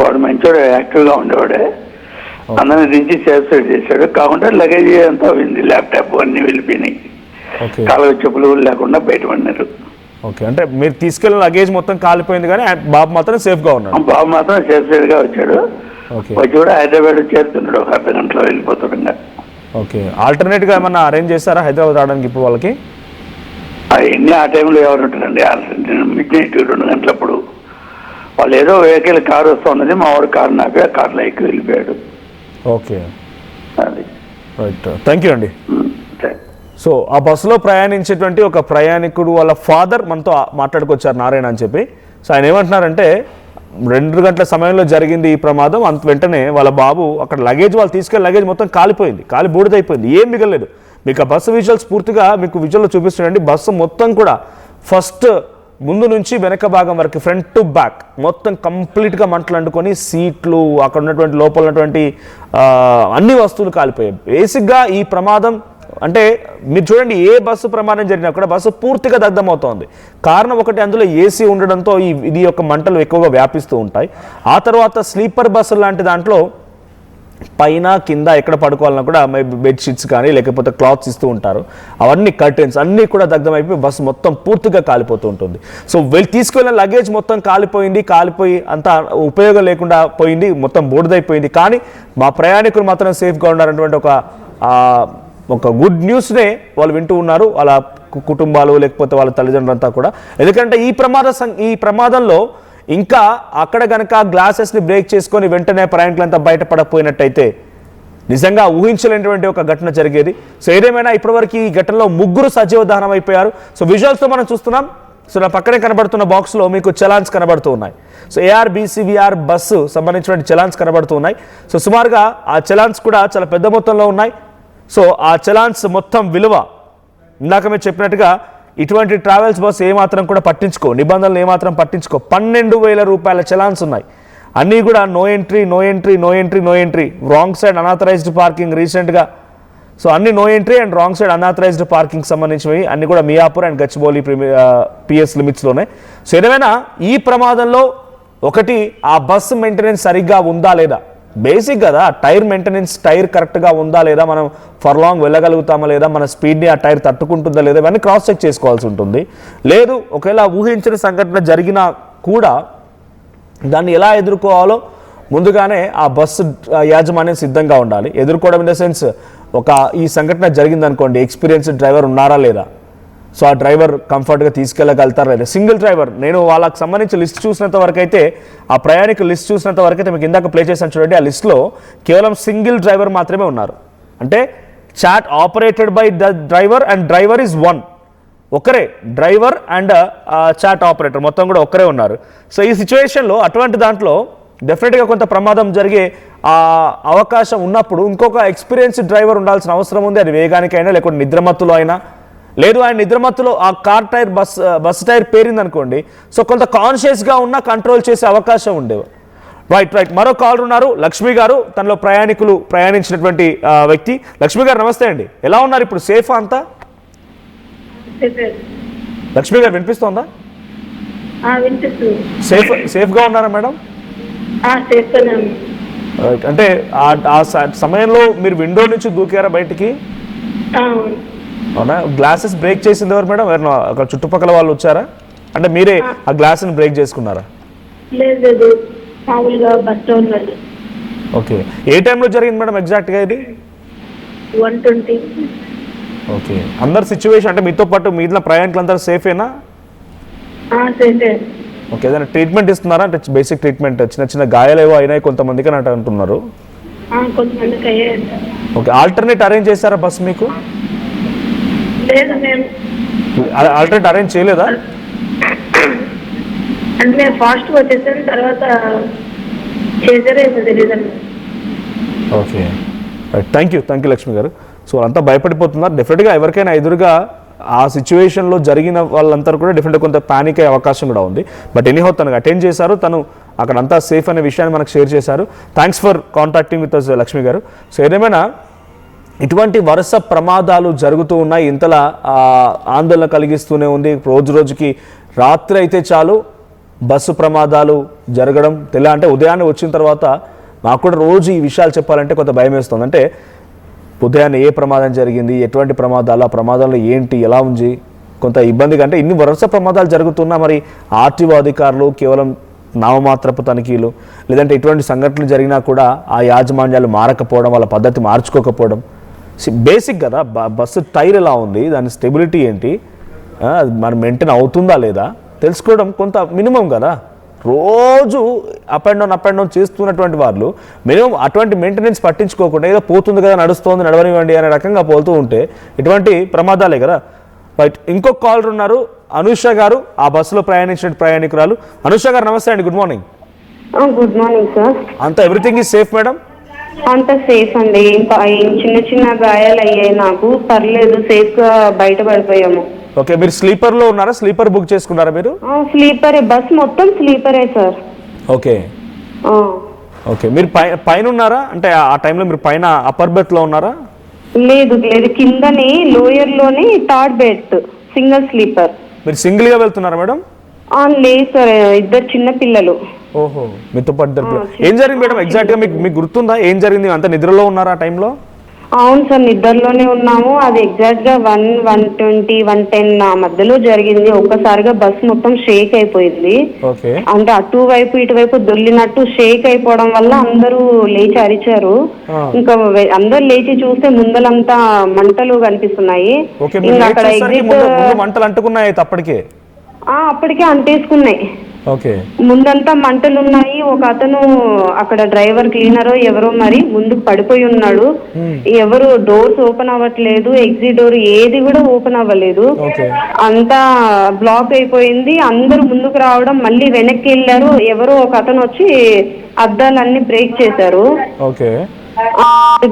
వాడు మంచోడు, యాక్టివ్ గా ఉండేవాడే. అందరిని దించి సేఫ్ సైడ్ చేశాడు. కాకుండా లగేజ్ అంతా పోయింది, ల్యాప్టాప్ అన్ని వెళ్ళిపోయినాయి. కాలువ చెప్పులు లేకుండా బయట పడినారు.
ఓకే, అంటే మీరు తీసుకెళ్ళిన లగేజ్ మొత్తం కాలిపోయింది కానీ బాబు మాత్రం సేఫ్ గా ఉన్నాడు.
బాబు మాత్రం సేఫ్ సైడ్ గా వచ్చాడు. వచ్చి కూడా హైదరాబాద్ చేరుతున్నాడు, ఒక అర్ధ గంటలో వెళ్ళిపోతుండగా.
ఓకే, ఆల్టర్నేట్ గా ఏమన్నా అరేంజ్ చేస్తారా హైదరాబాద్ రావడానికి ఇప్పుడు వాళ్ళకి?
అవన్నీ ఆ టైంలో ఎవరు ఉంటారండి? మిడ్ నైట్ 2 గంటలప్పుడు వాళ్ళు ఏదో వెహికల్ కారు వస్తూ ఉన్నది, మా వాడు కారు నాపి ఆ కార్లో ఎక్కి వెళ్ళిపోయాడు.
ఓకే,
అది
రైట్, థ్యాంక్ యూ అండి.
సరే.
సో ఆ బస్సులో ప్రయాణించేటువంటి ఒక ప్రయాణికుడు వాళ్ళ ఫాదర్ మనతో మాట్లాడుకొచ్చారు, నారాయణ అని చెప్పి. సో ఆయన ఏమంటున్నారంటే 2 గంటల సమయంలో జరిగింది ఈ ప్రమాదం. అంత వెంటనే వాళ్ళ బాబు అక్కడ లగేజ్, వాళ్ళు తీసుకెళ్ళి లగేజ్ మొత్తం కాలిపోయింది, కాలి బూడిదైపోయింది, ఏం మిగలలేదు. మీకు ఆ బస్సు విజువల్స్ పూర్తిగా మీకు విజువల్లో చూపిస్తున్నాయండి. బస్సు మొత్తం కూడా ఫస్ట్ ముందు నుంచి వెనక భాగం వరకు, ఫ్రంట్ టు బ్యాక్ మొత్తం కంప్లీట్గా మంటలు అంటుకొని సీట్లు, అక్కడ ఉన్నటువంటి లోపల ఉన్నటువంటి అన్ని వస్తువులు కాలిపోయాయి. బేసిక్గా ఈ ప్రమాదం అంటే మీరు చూడండి, ఏ బస్సు ప్రమాదం జరిగినా కూడా బస్సు పూర్తిగా దగ్ధమవుతోంది. కారణం ఒకటి, అందులో ఏసీ ఉండడంతో ఇది యొక్క మంటలు ఎక్కువగా వ్యాపిస్తూ ఉంటాయి. ఆ తర్వాత స్లీపర్ బస్సు లాంటి దాంట్లో పైన కింద ఎక్కడ పడుకోవాలన్నా కూడా బెడ్షీట్స్ కానీ లేకపోతే క్లాత్స్ ఇస్తూ ఉంటారు, అవన్నీ కర్టెన్స్ అన్నీ కూడా దగ్ధమైపోయి బస్సు మొత్తం పూర్తిగా కాలిపోతూ ఉంటుంది. సో తీసుకెళ్ళిన లగేజ్ మొత్తం కాలిపోయి అంతా ఉపయోగం లేకుండా పోయింది, మొత్తం బూడిదైపోయింది. కానీ మా ప్రయాణికులు మాత్రం సేఫ్గా ఉన్నారన్నటువంటి ఒక గుడ్ న్యూస్నే వాళ్ళు వింటూ ఉన్నారు, వాళ్ళ కుటుంబాలు లేకపోతే వాళ్ళ తల్లిదండ్రులంతా కూడా. ఎందుకంటే ఈ ప్రమాదంలో ఇంకా అక్కడ కనుక గ్లాసెస్ని బ్రేక్ చేసుకొని వెంటనే ప్రయాణికులంతా బయటపడకపోయినట్టయితే నిజంగా ఊహించలేనటువంటి ఒక ఘటన జరిగేది. సో ఏదేమైనా ఇప్పటివరకు ఈ ఘటనలో 3 సజీవ దహనం అయిపోయారు. సో విజువల్స్తో మనం చూస్తున్నాం. సో నా పక్కనే కనబడుతున్న బాక్స్లో మీకు చలాన్స్ కనబడుతూ ఉన్నాయి. సో ARBCVR బస్సు సంబంధించిన చలాన్స్ కనబడుతూ ఉన్నాయి. సో సుమారుగా ఆ చలాన్స్ కూడా చాలా పెద్ద మొత్తంలో ఉన్నాయి. సో ఆ చలాన్స్ మొత్తం విలువ ఇందాక మీరు చెప్పినట్టుగా ఇటువంటి ట్రావెల్స్ బస్సు ఏమాత్రం కూడా నిబంధనలు ఏమాత్రం పట్టించుకో 12,000 రూపాయల చలాన్స్ ఉన్నాయి. అన్నీ కూడా no entry, wrong side unauthorised parking రీసెంట్గా. సో అన్ని no entry and wrong side unauthorised parking సంబంధించినవి అన్ని కూడా మియాపూర్ అండ్ గచ్చిబౌలి PS లిమిట్స్లోనే. సో ఏదైనా ఈ ప్రమాదంలో ఒకటి, ఆ బస్సు మెయింటెనెన్స్ సరిగ్గా ఉందా లేదా, బేసిక్ కదా టైర్ మెయింటెనెన్స్, టైర్ కరెక్ట్గా ఉందా లేదా, మనం ఫర్ లాంగ్ వెళ్ళగలుగుతామా లేదా, మన స్పీడ్ని ఆ టైర్ తట్టుకుంటుందా లేదా, ఇవన్నీ క్రాస్ చెక్ చేసుకోవాల్సి ఉంటుంది. లేదు ఒకవేళ ఊహించిన సంఘటన జరిగినా కూడా దాన్ని ఎలా ఎదుర్కోవాలో ముందుగానే ఆ బస్సు యాజమాన్యం సిద్ధంగా ఉండాలి. ఎదుర్కోవడం ఇన్ ద సెన్స్, ఈ సంఘటన జరిగిందనుకోండి, ఎక్స్పీరియన్స్డ్ డ్రైవర్ ఉన్నారా లేదా, సో ఆ డ్రైవర్ కంఫర్ట్గా తీసుకెళ్ళగలుగుతారా లేదా, సింగిల్ డ్రైవర్. నేను వాళ్ళకి సంబంధించి లిస్ట్ చూసినంత వరకు అయితే, ఆ ప్రయాణికుల లిస్ట్ చూసినంత వరకు అయితే మీకు ఇందాక ప్లే చేశాను చూడండి, ఆ లిస్ట్లో కేవలం సింగిల్ డ్రైవర్ మాత్రమే ఉన్నారు. అంటే చాట్ operated by the driver and driver is 1, ఒకరే డ్రైవర్ అండ్ చాట్ ఆపరేటర్ మొత్తం కూడా ఒకరే ఉన్నారు. సో ఈ సిచ్యువేషన్లో అటువంటి దాంట్లో డెఫినెట్గా కొంత ప్రమాదం జరిగే అవకాశం ఉన్నప్పుడు ఇంకొక ఎక్స్పీరియన్స్డ్ డ్రైవర్ ఉండాల్సిన అవసరం ఉంది. అది వేగానికైనా లేకపోతే నిద్రమత్తులో అయినా, లేదు ఆయన నిద్రమత్తులో ఆ కార్ టైర్ బస్ టైర్ పేరింది అనుకోండి, సో కొంత కాన్షియస్గా ఉన్న కంట్రోల్ చేసే అవకాశం ఉండేవి. రైట్, మరో కాలర్ ఉన్నారు, లక్ష్మి గారు, తనలో ప్రయాణికులు ప్రయాణించినటువంటి వ్యక్తి. లక్ష్మి గారు నమస్తే అండి, ఎలా ఉన్నారు ఇప్పుడు, సేఫా అంతా? లక్ష్మి గారు వినిపిస్తోందా? సేఫ్గా ఉన్నారా మేడం? రైట్, అంటే ఆ సమయంలో మీరు విండో నుంచి దూకారా బయటికి? అవునా, గ్లాసెస్ బ్రేక్ చేసింది ఎవరు మేడం? ఎవరైనా అక్కడ చుట్టుపక్కల వాళ్ళు వచ్చారా, అంటే మీరే ఆ గ్లాస్ని బ్రేక్ చేసుకున్నారా? ఓకే, ఏ టైంలో జరిగింది మేడం ఎగ్జాక్ట్గా ఇది?
1:20.
ఓకే, అందరు సిచ్యువేషన్ అంటే మీతో పాటు మిగిలిన ప్రయాణికులందరూ సేఫేనా? ఓకే, ఏదైనా ట్రీట్మెంట్ ఇస్తున్నారా, అంటే బేసిక్ ట్రీట్మెంట్, చిన్న గాయాలు ఏవో అయినాయి కొంతమందికి అని అంటున్నారు. ఓకే, ఆల్టర్నేట్ అరేంజ్ చేశారా బస్ మీకు? ఆల్టర్నేట్ అరేంజ్ చేయలేదా?
అంటే నేను ఫాస్ట్ వచ్చేసాను, తర్వాత
ఓకే, థ్యాంక్ యూ లక్ష్మి గారు. సో అంతా భయపడిపోతున్నారు. డెఫినెట్గా ఎవరికైనా ఎదురుగా ఆ సిచ్యువేషన్లో జరిగిన వాళ్ళంతా కూడా డెఫినెట్గా కొంత ప్యానిక్ అయ్యే అవకాశం కూడా ఉంది. బట్ ఎనీహౌ తనకు అటెండ్ చేశారు, తను అక్కడ అంతా సేఫ్ అనే విషయాన్ని మనకు షేర్ చేశారు. Thanks for contacting with us Lakshmi గారు. సో ఏదేమైనా ఇటువంటి వరుస ప్రమాదాలు జరుగుతూ ఉన్నాయి. ఇంతలా ఆందోళన కలిగిస్తూనే ఉంది. రోజు రోజుకి రాత్రి అయితే చాలు బస్సు ప్రమాదాలు జరగడం అంటే ఉదయాన్నే వచ్చిన తర్వాత నాకు కూడా రోజు ఈ విషయాలు చెప్పాలంటే కొంత భయం వేస్తుంది. అంటే ఉదయాన్నే ఏ ప్రమాదం జరిగింది, ఎటువంటి ప్రమాదాలు, ఆ ప్రమాదాలు ఏంటి, ఎలా ఉంది, కొంత ఇబ్బందిగా. అంటే ఇన్ని వరుస ప్రమాదాలు జరుగుతున్నా మరి ఆర్టీఓ అధికారులు కేవలం నామమాత్రపు తనిఖీలు, లేదంటే ఇటువంటి సంఘటనలు జరిగినా కూడా ఆ యాజమాన్యాలు మారకపోవడం, వాళ్ళ పద్ధతి మార్చుకోకపోవడం. బేసిక్ కదా, బస్సు టైర్ ఎలా ఉంది, దాని స్టెబిలిటీ ఏంటి, మరి మెయింటైన్ అవుతుందా లేదా తెలుసుకోవడం కొంత మినిమం కదా. రోజు అప్ అండ్ డౌన్ చేస్తున్నటువంటి వాళ్ళు మినిమం అటువంటి మెయింటెనెన్స్ పట్టించుకోకుండా ఏదో పోతుంది కదా, నడుస్తోంది, నడవనివ్వండి అనే రకంగా పోతూ ఉంటే ఇటువంటి ప్రమాదాలే కదా. రైట్, ఇంకొక కాలర్ ఉన్నారు, అనూష గారు, ఆ బస్సులో ప్రయాణించిన ప్రయాణికురాలు. అనూష గారు నమస్తే అండి, good morning.
Good morning sir.
అంతా ఎవ్రీథింగ్ ఈజ్ సేఫ్ మేడం?
అంత సేఫ్ అండి. చిన్న చిన్న గాయాలు అయ్యాయి నాకు, పర్లేదు, సేఫ్ గా బయటపడిపోయాము.
ఓకే, మీరు స్లీపర్ లో ఉన్నారా? స్లీపర్ బుక్ చేసుకున్నారా మీరు?
స్లీపరే, బస్ మొత్తం స్లీపరే సార్.
ఓకే ఓకే, మీరు పైన ఉన్నారా? అంటే ఆ టైంలో మీరు పైన అప్పర్ బెర్త్ లో ఉన్నారా?
లేదు లేదు, కిందనే లోయర్ లోనే థర్డ్ బెర్త్, సింగిల్ స్లీపర్.
మీరు సింగిల్ గా వెళ్తున్నారా మేడం?
లేదు సార్, ఇద్దరు చిన్న పిల్లలు.
ఓహో, మీతో పాటు ఏం జరిగింది మేడం ఎగ్జాక్ట్ గా? మీకు గుర్తుందా ఏం జరిగింది? అంత నిద్రలో ఉన్నారా ఆ టైంలో?
అవును సార్, నిద్రలోనే ఉన్నాము. అది ఎగ్జాక్ట్ గా 1:20, 1:10 ఆ మధ్యలో జరిగింది. ఒక్కసారిగా బస్ మొత్తం షేక్ అయిపోయింది. అంటే అటువైపు ఇటువైపు దొల్లినట్టు షేక్ అయిపోవడం వల్ల అందరూ లేచి అరిచారు. ఇంకా అందరు లేచి చూస్తే ముందలంతా మంటలు కనిపిస్తున్నాయి. ఇంకా అక్కడ
మంటలు అంటుకున్నాయి
అప్పటికే అంటేసుకున్నాయి. ముందంతా మంటలు ఉన్నాయి. ఒక అతను అక్కడ డ్రైవర్ క్లీనర్ ఎవరో మరి ముందుకు పడిపోయి ఉన్నాడు. ఎవరు డోర్స్ ఓపెన్ అవ్వట్లేదు, ఎగ్జిట్ డోర్ ఏది కూడా ఓపెన్ అవ్వలేదు. అంతా బ్లాక్ అయిపోయింది. అందరూ ముందుకు రావడం, మళ్ళీ వెనక్కి వెళ్ళారు. ఎవరో ఒక అతను వచ్చి అద్దాలన్నీ బ్రేక్ చేశారు.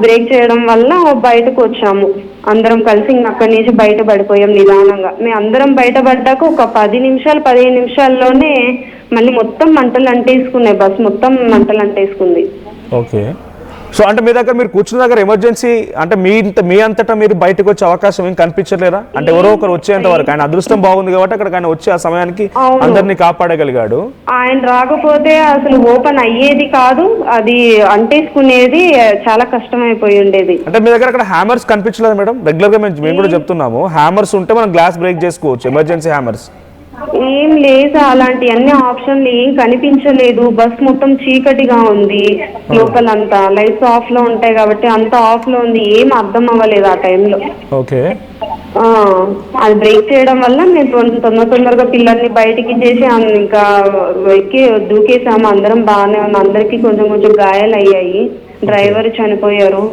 బ్రేక్ చేయడం వల్ల బయటకు వచ్చాము అందరం కలిసి. అక్కడి నుంచి బయట పడిపోయాం నిదానంగా. మేము అందరం బయటపడ్డాక ఒక 10-15 నిమిషాల్లోనే మళ్ళీ మొత్తం మంటలు అంటేసుకున్నాయి. బస్ మొత్తం మంటలు అంటేసుకుంది.
ఓకే, సో అంటే మీ దగ్గర మీరు కూర్చున్న దగ్గర ఎమర్జెన్సీ అంటే మీ అంతటా మీరు బయటకు వచ్చే అవకాశం ఏం కనిపించలేదా? అంటే ఎవరో ఒకరు వచ్చేంత వరకు ఆయన అదృష్టం బాగుంది కాబట్టి అక్కడ ఆయన వచ్చి ఆ సమయానికి అందరినీ కాపాడగలిగాడు.
ఆయన రాకపోతే అసలు ఓపెన్ అయ్యేది కాదు, అది అంటేసుకునేది చాలా కష్టం అయిపోయి ఉండేది.
అంటే మీ దగ్గర అక్కడ హ్యామర్స్ కనిపించలేదు మేడం? రెగ్యులర్ గా మేము కూడా చెప్తున్నాము, హ్యామర్స్ ఉంటే మనం గ్లాస్ బ్రేక్ చేసుకోవచ్చు, ఎమర్జెన్సీ హ్యామర్స్.
ఏం లేదు, అలాంటి అన్ని ఆప్షన్లు ఏం కనిపించలేదు. బస్ మొత్తం చీకటిగా ఉంది, లోపలంతా లైట్స్ ఆఫ్ లో ఉంటాయి కాబట్టి అంతా ఆఫ్ లో ఉంది. ఏం అర్థం అవ్వలేదు ఆ టైంలో.
ఓకే,
అది బ్రేక్ చేయడం వల్ల మేము తొందరగా పిల్లల్ని బయటికి చేసి ఇంకా ఎక్కి దూకేసాము. అందరం బాగానే ఉన్నాం, అందరికి కొంచెం గాయాలు అయ్యాయి. డ్రైవర్ చనిపోయారు.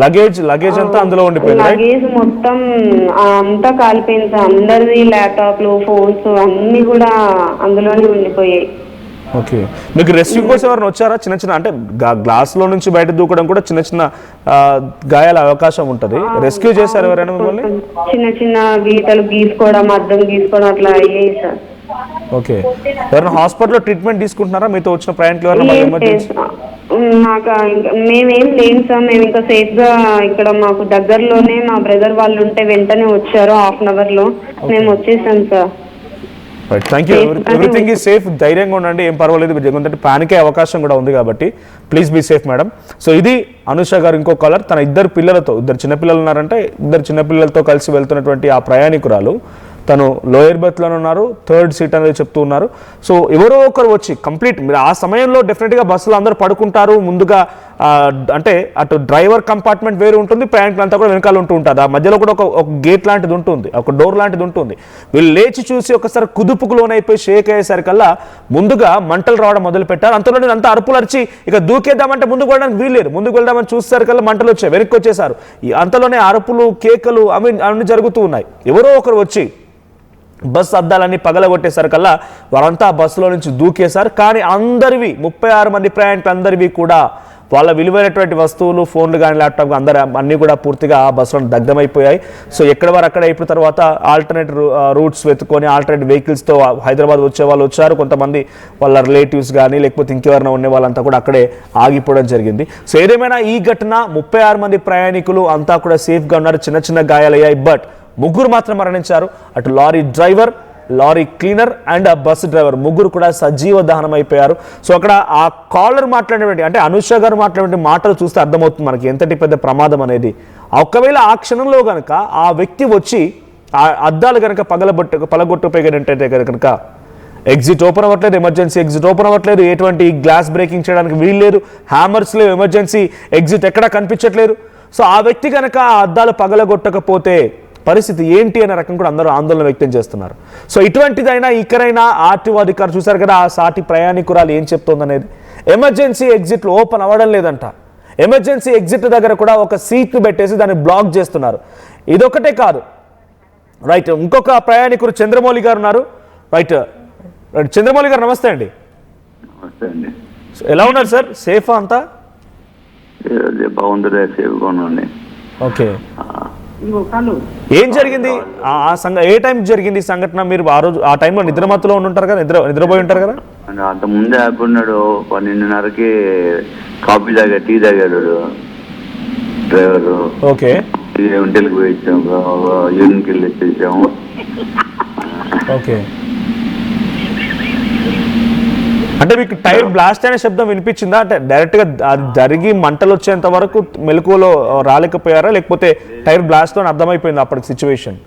లగేజ్ అంతా అందులో ఉండిపోయింది.
లగేజ్ మొత్తం అంతా కాలిపోయింది. అందరిది ల్యాప్టాప్లు, ఫోన్స్ అన్ని కూడా అందులోనే ఉండిపోయాయి.
ఓకే, మీకు రెస్క్యూ కోసం ఎవరైనా వచ్చారా? చిన్న అంటే గ్లాస్ లో నుంచి బయట దూకడం కూడా చిన్న గాయాల అవకాశం ఉంటది. రెస్క్యూ చేశారు ఎవరైనా మిమ్మల్ని?
చిన్న గీతలు గీసుకోవడం, అద్దం గీసుకోవడం అట్లా అయ్యాయి సార్.
ఓకే, ఎవరైనా హాస్పిటల్లో ట్రీట్మెంట్ తీసుకుంటున్నారా మీతో వచ్చిన ప్రయాణికులు ఎవరైనా?
మాకు మేమేం లేము సార్. మేము ఇంకా సేఫ్ గా ఇక్కడ మాకు దగ్గరలోనే మా బ్రదర్ వాళ్ళు ఉంటే వెంటనే వచ్చారు. 1/2 hour లో మేము వచ్చేసాం sir.
Thank you. Everything is safe. ధైర్యంగా ఉండండి, ఏం పర్వాలేదు. ఎందుకంటే పానిక్ అయ్యే అవకాశం కూడా ఉంది కాబట్టి please be safe madam. So ఇది అనూష గారు. ఇంకో కాలర్, తన ఇద్దరు చిన్నపిల్లలు ఉన్నారంటే ఇద్దరు చిన్నపిల్లలతో కలిసి వెళ్తున్నటువంటి ఆ ప్రయాణికురాలు. తను లోయర్ బెర్త్లో ఉన్నారు, 3rd సీట్ అనేది చెప్తూ ఉన్నారు. సో ఎవరో ఒకరు వచ్చి కంప్లీట్ ఆ సమయంలో డెఫినెట్గా బస్సులో అందరూ పడుకుంటారు. ముందుగా అంటే అటు డ్రైవర్ కంపార్ట్మెంట్ వేరు ఉంటుంది, ప్రయాణికులంతా కూడా వెనకాల ఉంటూ ఉంటారు. ఆ మధ్యలో కూడా ఒక గేట్ లాంటిది ఉంటుంది, ఒక డోర్ లాంటిది ఉంటుంది. వీళ్ళు లేచి చూసి ఒకసారి కుదుపుకు లోనైపోయి షేక్ అయ్యేసరికల్లా ముందుగా మంటలు రావడం మొదలు పెట్టారు. అంతలో అంతా అరుపులు అరిచి ఇక దూకేద్దామంటే ముందుకు వెళ్ళడానికి వీల్లేదు. ముందుకు వెళ్దామని చూసేసరికల్లా మంటలు వచ్చాయి, వెనక్కి వచ్చేసారు. అంతలోనే అరుపులు, కేకలు అన్ని జరుగుతూ ఉన్నాయి. ఎవరో ఒకరు వచ్చి బస్సు అద్దాలన్నీ పగలగొట్టేసరికల్లా వారంతా బస్సులో నుంచి దూకేశారు. కానీ అందరివి 36 మంది ప్రయాణికులు అందరివి కూడా వాళ్ళ విలువైనటువంటి వస్తువులు, ఫోన్లు కానీ, ల్యాప్టాప్ అందరూ అన్నీ కూడా పూర్తిగా ఆ బస్సులో దగ్ధమైపోయాయి. సో ఎక్కడ వారు అక్కడ ఇప్పుడు తర్వాత ఆల్టర్నేట్ రూట్స్ వెతుకొని ఆల్టర్నేట్ వెహికల్స్తో హైదరాబాద్ వచ్చే వాళ్ళు వచ్చారు. కొంతమంది వాళ్ళ రిలేటివ్స్ కానీ లేకపోతే ఇంకెవరైనా ఉండే వాళ్ళంతా కూడా అక్కడే ఆగిపోవడం జరిగింది. సో ఏదేమైనా ఈ ఘటన 36 మంది ప్రయాణికులు అంతా కూడా సేఫ్గా ఉన్నారు. చిన్న చిన్న గాయాలయ్యాయి, బట్ 3 మాత్రం మరణించారు. అటు lorry driver, lorry cleaner and ఆ బస్ డ్రైవర్ ముగ్గురు కూడా సజీవ దహనం అయిపోయారు. సో అక్కడ ఆ కాలర్ మాట్లాడినటువంటి అంటే అనుష గారు మాట్లాడినటువంటి మాటలు చూస్తే అర్థమవుతుంది మనకి ఎంతటి పెద్ద ప్రమాదం అనేది. ఒకవేళ ఆ క్షణంలో కనుక ఆ వ్యక్తి వచ్చి ఆ అద్దాలు కనుక పగలగొట్టుపోయినట్టయితే కనుక ఎగ్జిట్ ఓపెన్ అవ్వట్లేదు, ఎమర్జెన్సీ ఎగ్జిట్ ఓపెన్ అవ్వట్లేదు, ఎటువంటి గ్లాస్ బ్రేకింగ్ చేయడానికి వీలు లేదు, హ్యామర్స్ లేవు, ఎమర్జెన్సీ ఎగ్జిట్ ఎక్కడా కనిపించట్లేదు. సో ఆ వ్యక్తి కనుక ఆ అద్దాలు పగలగొట్టకపోతే పరిస్థితి ఏంటి అనే రకం కూడా అందరూ ఆందోళన వ్యక్తం చేస్తున్నారు. సో ఇటువంటిదైనా ఇకరైనా ఆర్టీఓ అధికారులు చూశారు కదా ఆ సాటి ప్రయాణికురాలు ఏం చెప్తోందనేది. ఎమర్జెన్సీ ఎగ్జిట్లు ఓపెన్ అవ్వడం లేదంట. ఎమర్జెన్సీ ఎగ్జిట్ దగ్గర కూడా ఒక సీట్ను పెట్టేసి దాన్ని బ్లాక్ చేస్తున్నారు. ఇదొకటే కాదు, రైట్. ఇంకొక ప్రయాణికుడు చంద్రమౌళి గారు ఉన్నారు. రైట్, చంద్రమౌళి గారు నమస్తే అండి.
నమస్తే అండి.
ఎలా ఉన్నారు సార్? సేఫా అంతా?
బాగుంది, సేఫ్గా ఉన్నాండి.
ఓకే, ఏం జరిగింది ఏ టైం జరిగింది సంఘటన? మీరు ఆ రోజు ఆ టైంలో నిద్రమత్తులో ఉంటారు కదా, నిద్రపోయి ఉంటారు కదా?
అంత ముందే ఆపున్నాడు. 12:30కి కాఫీ టీ తాగాడు డ్రైవరు.
ఓకే,
ఒంటెలకు పోయి ఇచ్చాము, యూరిన్కి వెళ్ళి ఇచ్చేసాము.
ఓకే, అంటే మీకు టైర్ బ్లాస్ట్ అనే శబ్దం వినిపించిందా? అంటే డైరెక్ట్గా అది జరిగి మంటలు వచ్చేంత వరకు మెలకువలో రాలేకపోయారా, లేకపోతే టైర్ బ్లాస్ట్ అని అర్థమైపోయింది అప్పటికి సిచ్యువేషన్?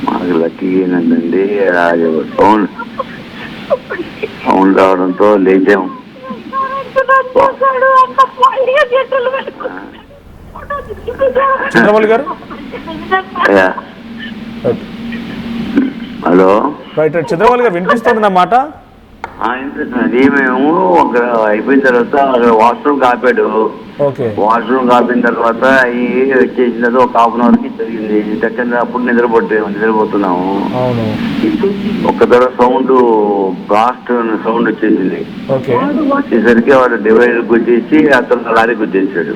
మాకు లక్కీ ఏంటండి, సౌండ్ రావడంతో లేచాము.
చంద్రమౌళి గారు,
హలో.
రైట్, చంద్రమౌళి గారు వినిపిస్తుంది నా మాట?
అది మేము ఒక అయిపోయిన తర్వాత వాష్రూమ్ కాపాడు. వాష్రూమ్ కాపిన తర్వాత అవి వచ్చేసిన తర్వాత ఒక హాఫ్ అన్ అవర్కి జరిగింది. సెకండ్ అప్పుడు నిద్రపోతున్నాము. ఒక్క తర్వాత సౌండ్ బ్లాస్ట్ సౌండ్ వచ్చేసింది. వచ్చేసరికి వాడు డివైడర్ గుచ్చేసి అతను లారీ గుచ్చేసాడు.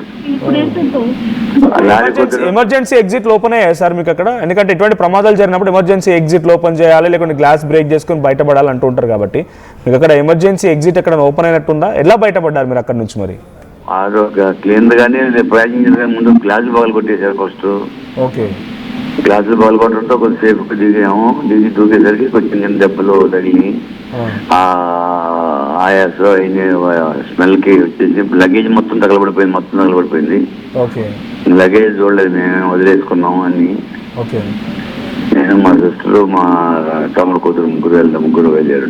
ఎమర్జెన్సీ ఎగ్జిట్ ఓపెన్ అయ్యాయి సార్ మీకు అక్కడ? ఎందుకంటే ఇటువంటి ప్రమాదాలు జరిగినప్పుడు ఎమర్జెన్సీ ఎగ్జిట్ ఓపెన్ చేయాలి, లేకుంటే గ్లాస్ బ్రేక్ చేసుకుని బయటపడాలి అంటూ ఉంటారు. కాబట్టి మీకు అక్కడ ఎమర్జెన్సీ ఎగ్జిట్ ఎక్కడ ఓపెన్ అయినట్టుందా? ఎలా బయటపడ్డారు మీరు అక్కడ నుంచి? మరి
క్లీన్ గానీ ప్యాసింజర్ ముందు గ్లాసులు పగలు కొట్టేశారు ఫస్ట్.
ఓకే,
గ్లాసులు పగలు కొట్టడంతో కొద్దిసేపు దిగాము. దిగి దూకేసరికి కొంచెం దెబ్బలు తగిలి ఆయాస్ స్మెల్ కి వచ్చేసి లగేజ్ మొత్తం తగలబడిపోయింది. లగేజ్ చూడలేదు, మేము వదిలేసుకున్నాము అన్ని. నేను మా సిస్టరు మా తమ్ముడు కూతురు ముగ్గురు వెళ్ళారు.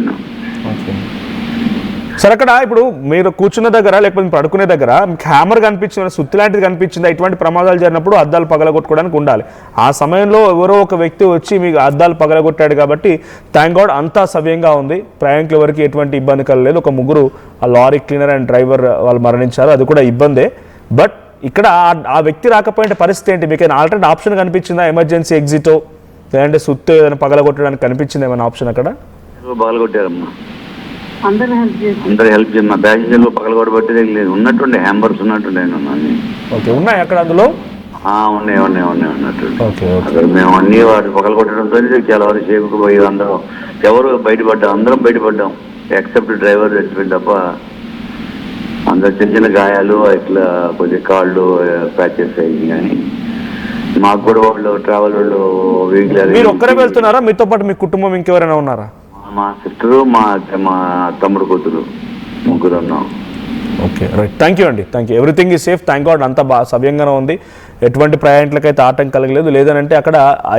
సార్ అక్కడ ఇప్పుడు మీరు కూర్చున్న దగ్గర లేకపోతే పడుకునే దగ్గర మీకు హ్యామర్ కనిపించింది, సుత్తి లాంటిది కనిపించిందా? ఇటువంటి ప్రమాదాలు జరిగినప్పుడు అద్దాలు పగలగొట్టుకోవడానికి ఉండాలి. ఆ సమయంలో ఎవరో ఒక వ్యక్తి వచ్చి మీకు అద్దాలు పగలగొట్టాడు కాబట్టి థ్యాంక్ గాడ్ అంతా సవ్యంగా ఉంది. ప్రయాణికుల వరకు ఎటువంటి ఇబ్బంది కలగలేదు. ఒక ముగ్గురు ఆ లారీ క్లీనర్ అండ్ డ్రైవర్ వాళ్ళు మరణించారు, అది కూడా ఇబ్బందే. బట్ ఇక్కడ ఆ వ్యక్తి రాకపోయిన పరిస్థితి ఏంటి? మీకు ఏమైనా ఆల్టర్నేట్ ఆప్షన్ కనిపించిందా? ఎమర్జెన్సీ ఎగ్జిటో లేదంటే సుత్తు ఏదైనా పగలగొట్టడానికి కనిపించింది ఏమైనా ఆప్షన్ అక్కడ?
పగలగొట్టారమ్మా, అందరూ హెల్ప్ చేయమ్మా. ప్యాసింజర్లు పగలగొట్టబట్టి లేదు, ఉన్నట్టుండే హ్యాంబర్స్ ఉన్నట్టుండే.
ఓకే, ఉన్నాయి అక్కడ అందులో?
ఉన్నాయి ఉన్నట్టు. మేము అన్ని వాటి పగలగొట్టడంతో చాలా వరకు సేఫ్గా పోయి ఎవరు బయటపడ్డాం, అందరం బయటపడ్డాం ఎక్సెప్ట్ డ్రైవర్ చచ్చిపోయింది తప్ప. అందరు చిన్న చిన్న గాయాలు, ఇట్లా కొద్దిగా కాళ్ళు ప్యాచెస్ అయ్యింది. కానీ మాకు కూడా వాళ్ళు ట్రావెల్ వాళ్ళు వెహికల్.
మీరు ఒక్కరే వెళ్తున్నారా? మీతో పాటు మీ కుటుంబం ఇంకెవరైనా ఉన్నారా?
మా సిస్టరు, మా తమ్ముడు కూతురు, ముగ్గురు ఉన్నాం.
ఓకే, రైట్, థ్యాంక్ యూ అండి, thank you. Everything is safe, thank God. అంతా సవ్యంగానే ఉంది, ఎటువంటి ప్రయాణికులకైతే ఆటంకం కలగలేదు. లేదనంటే అక్కడ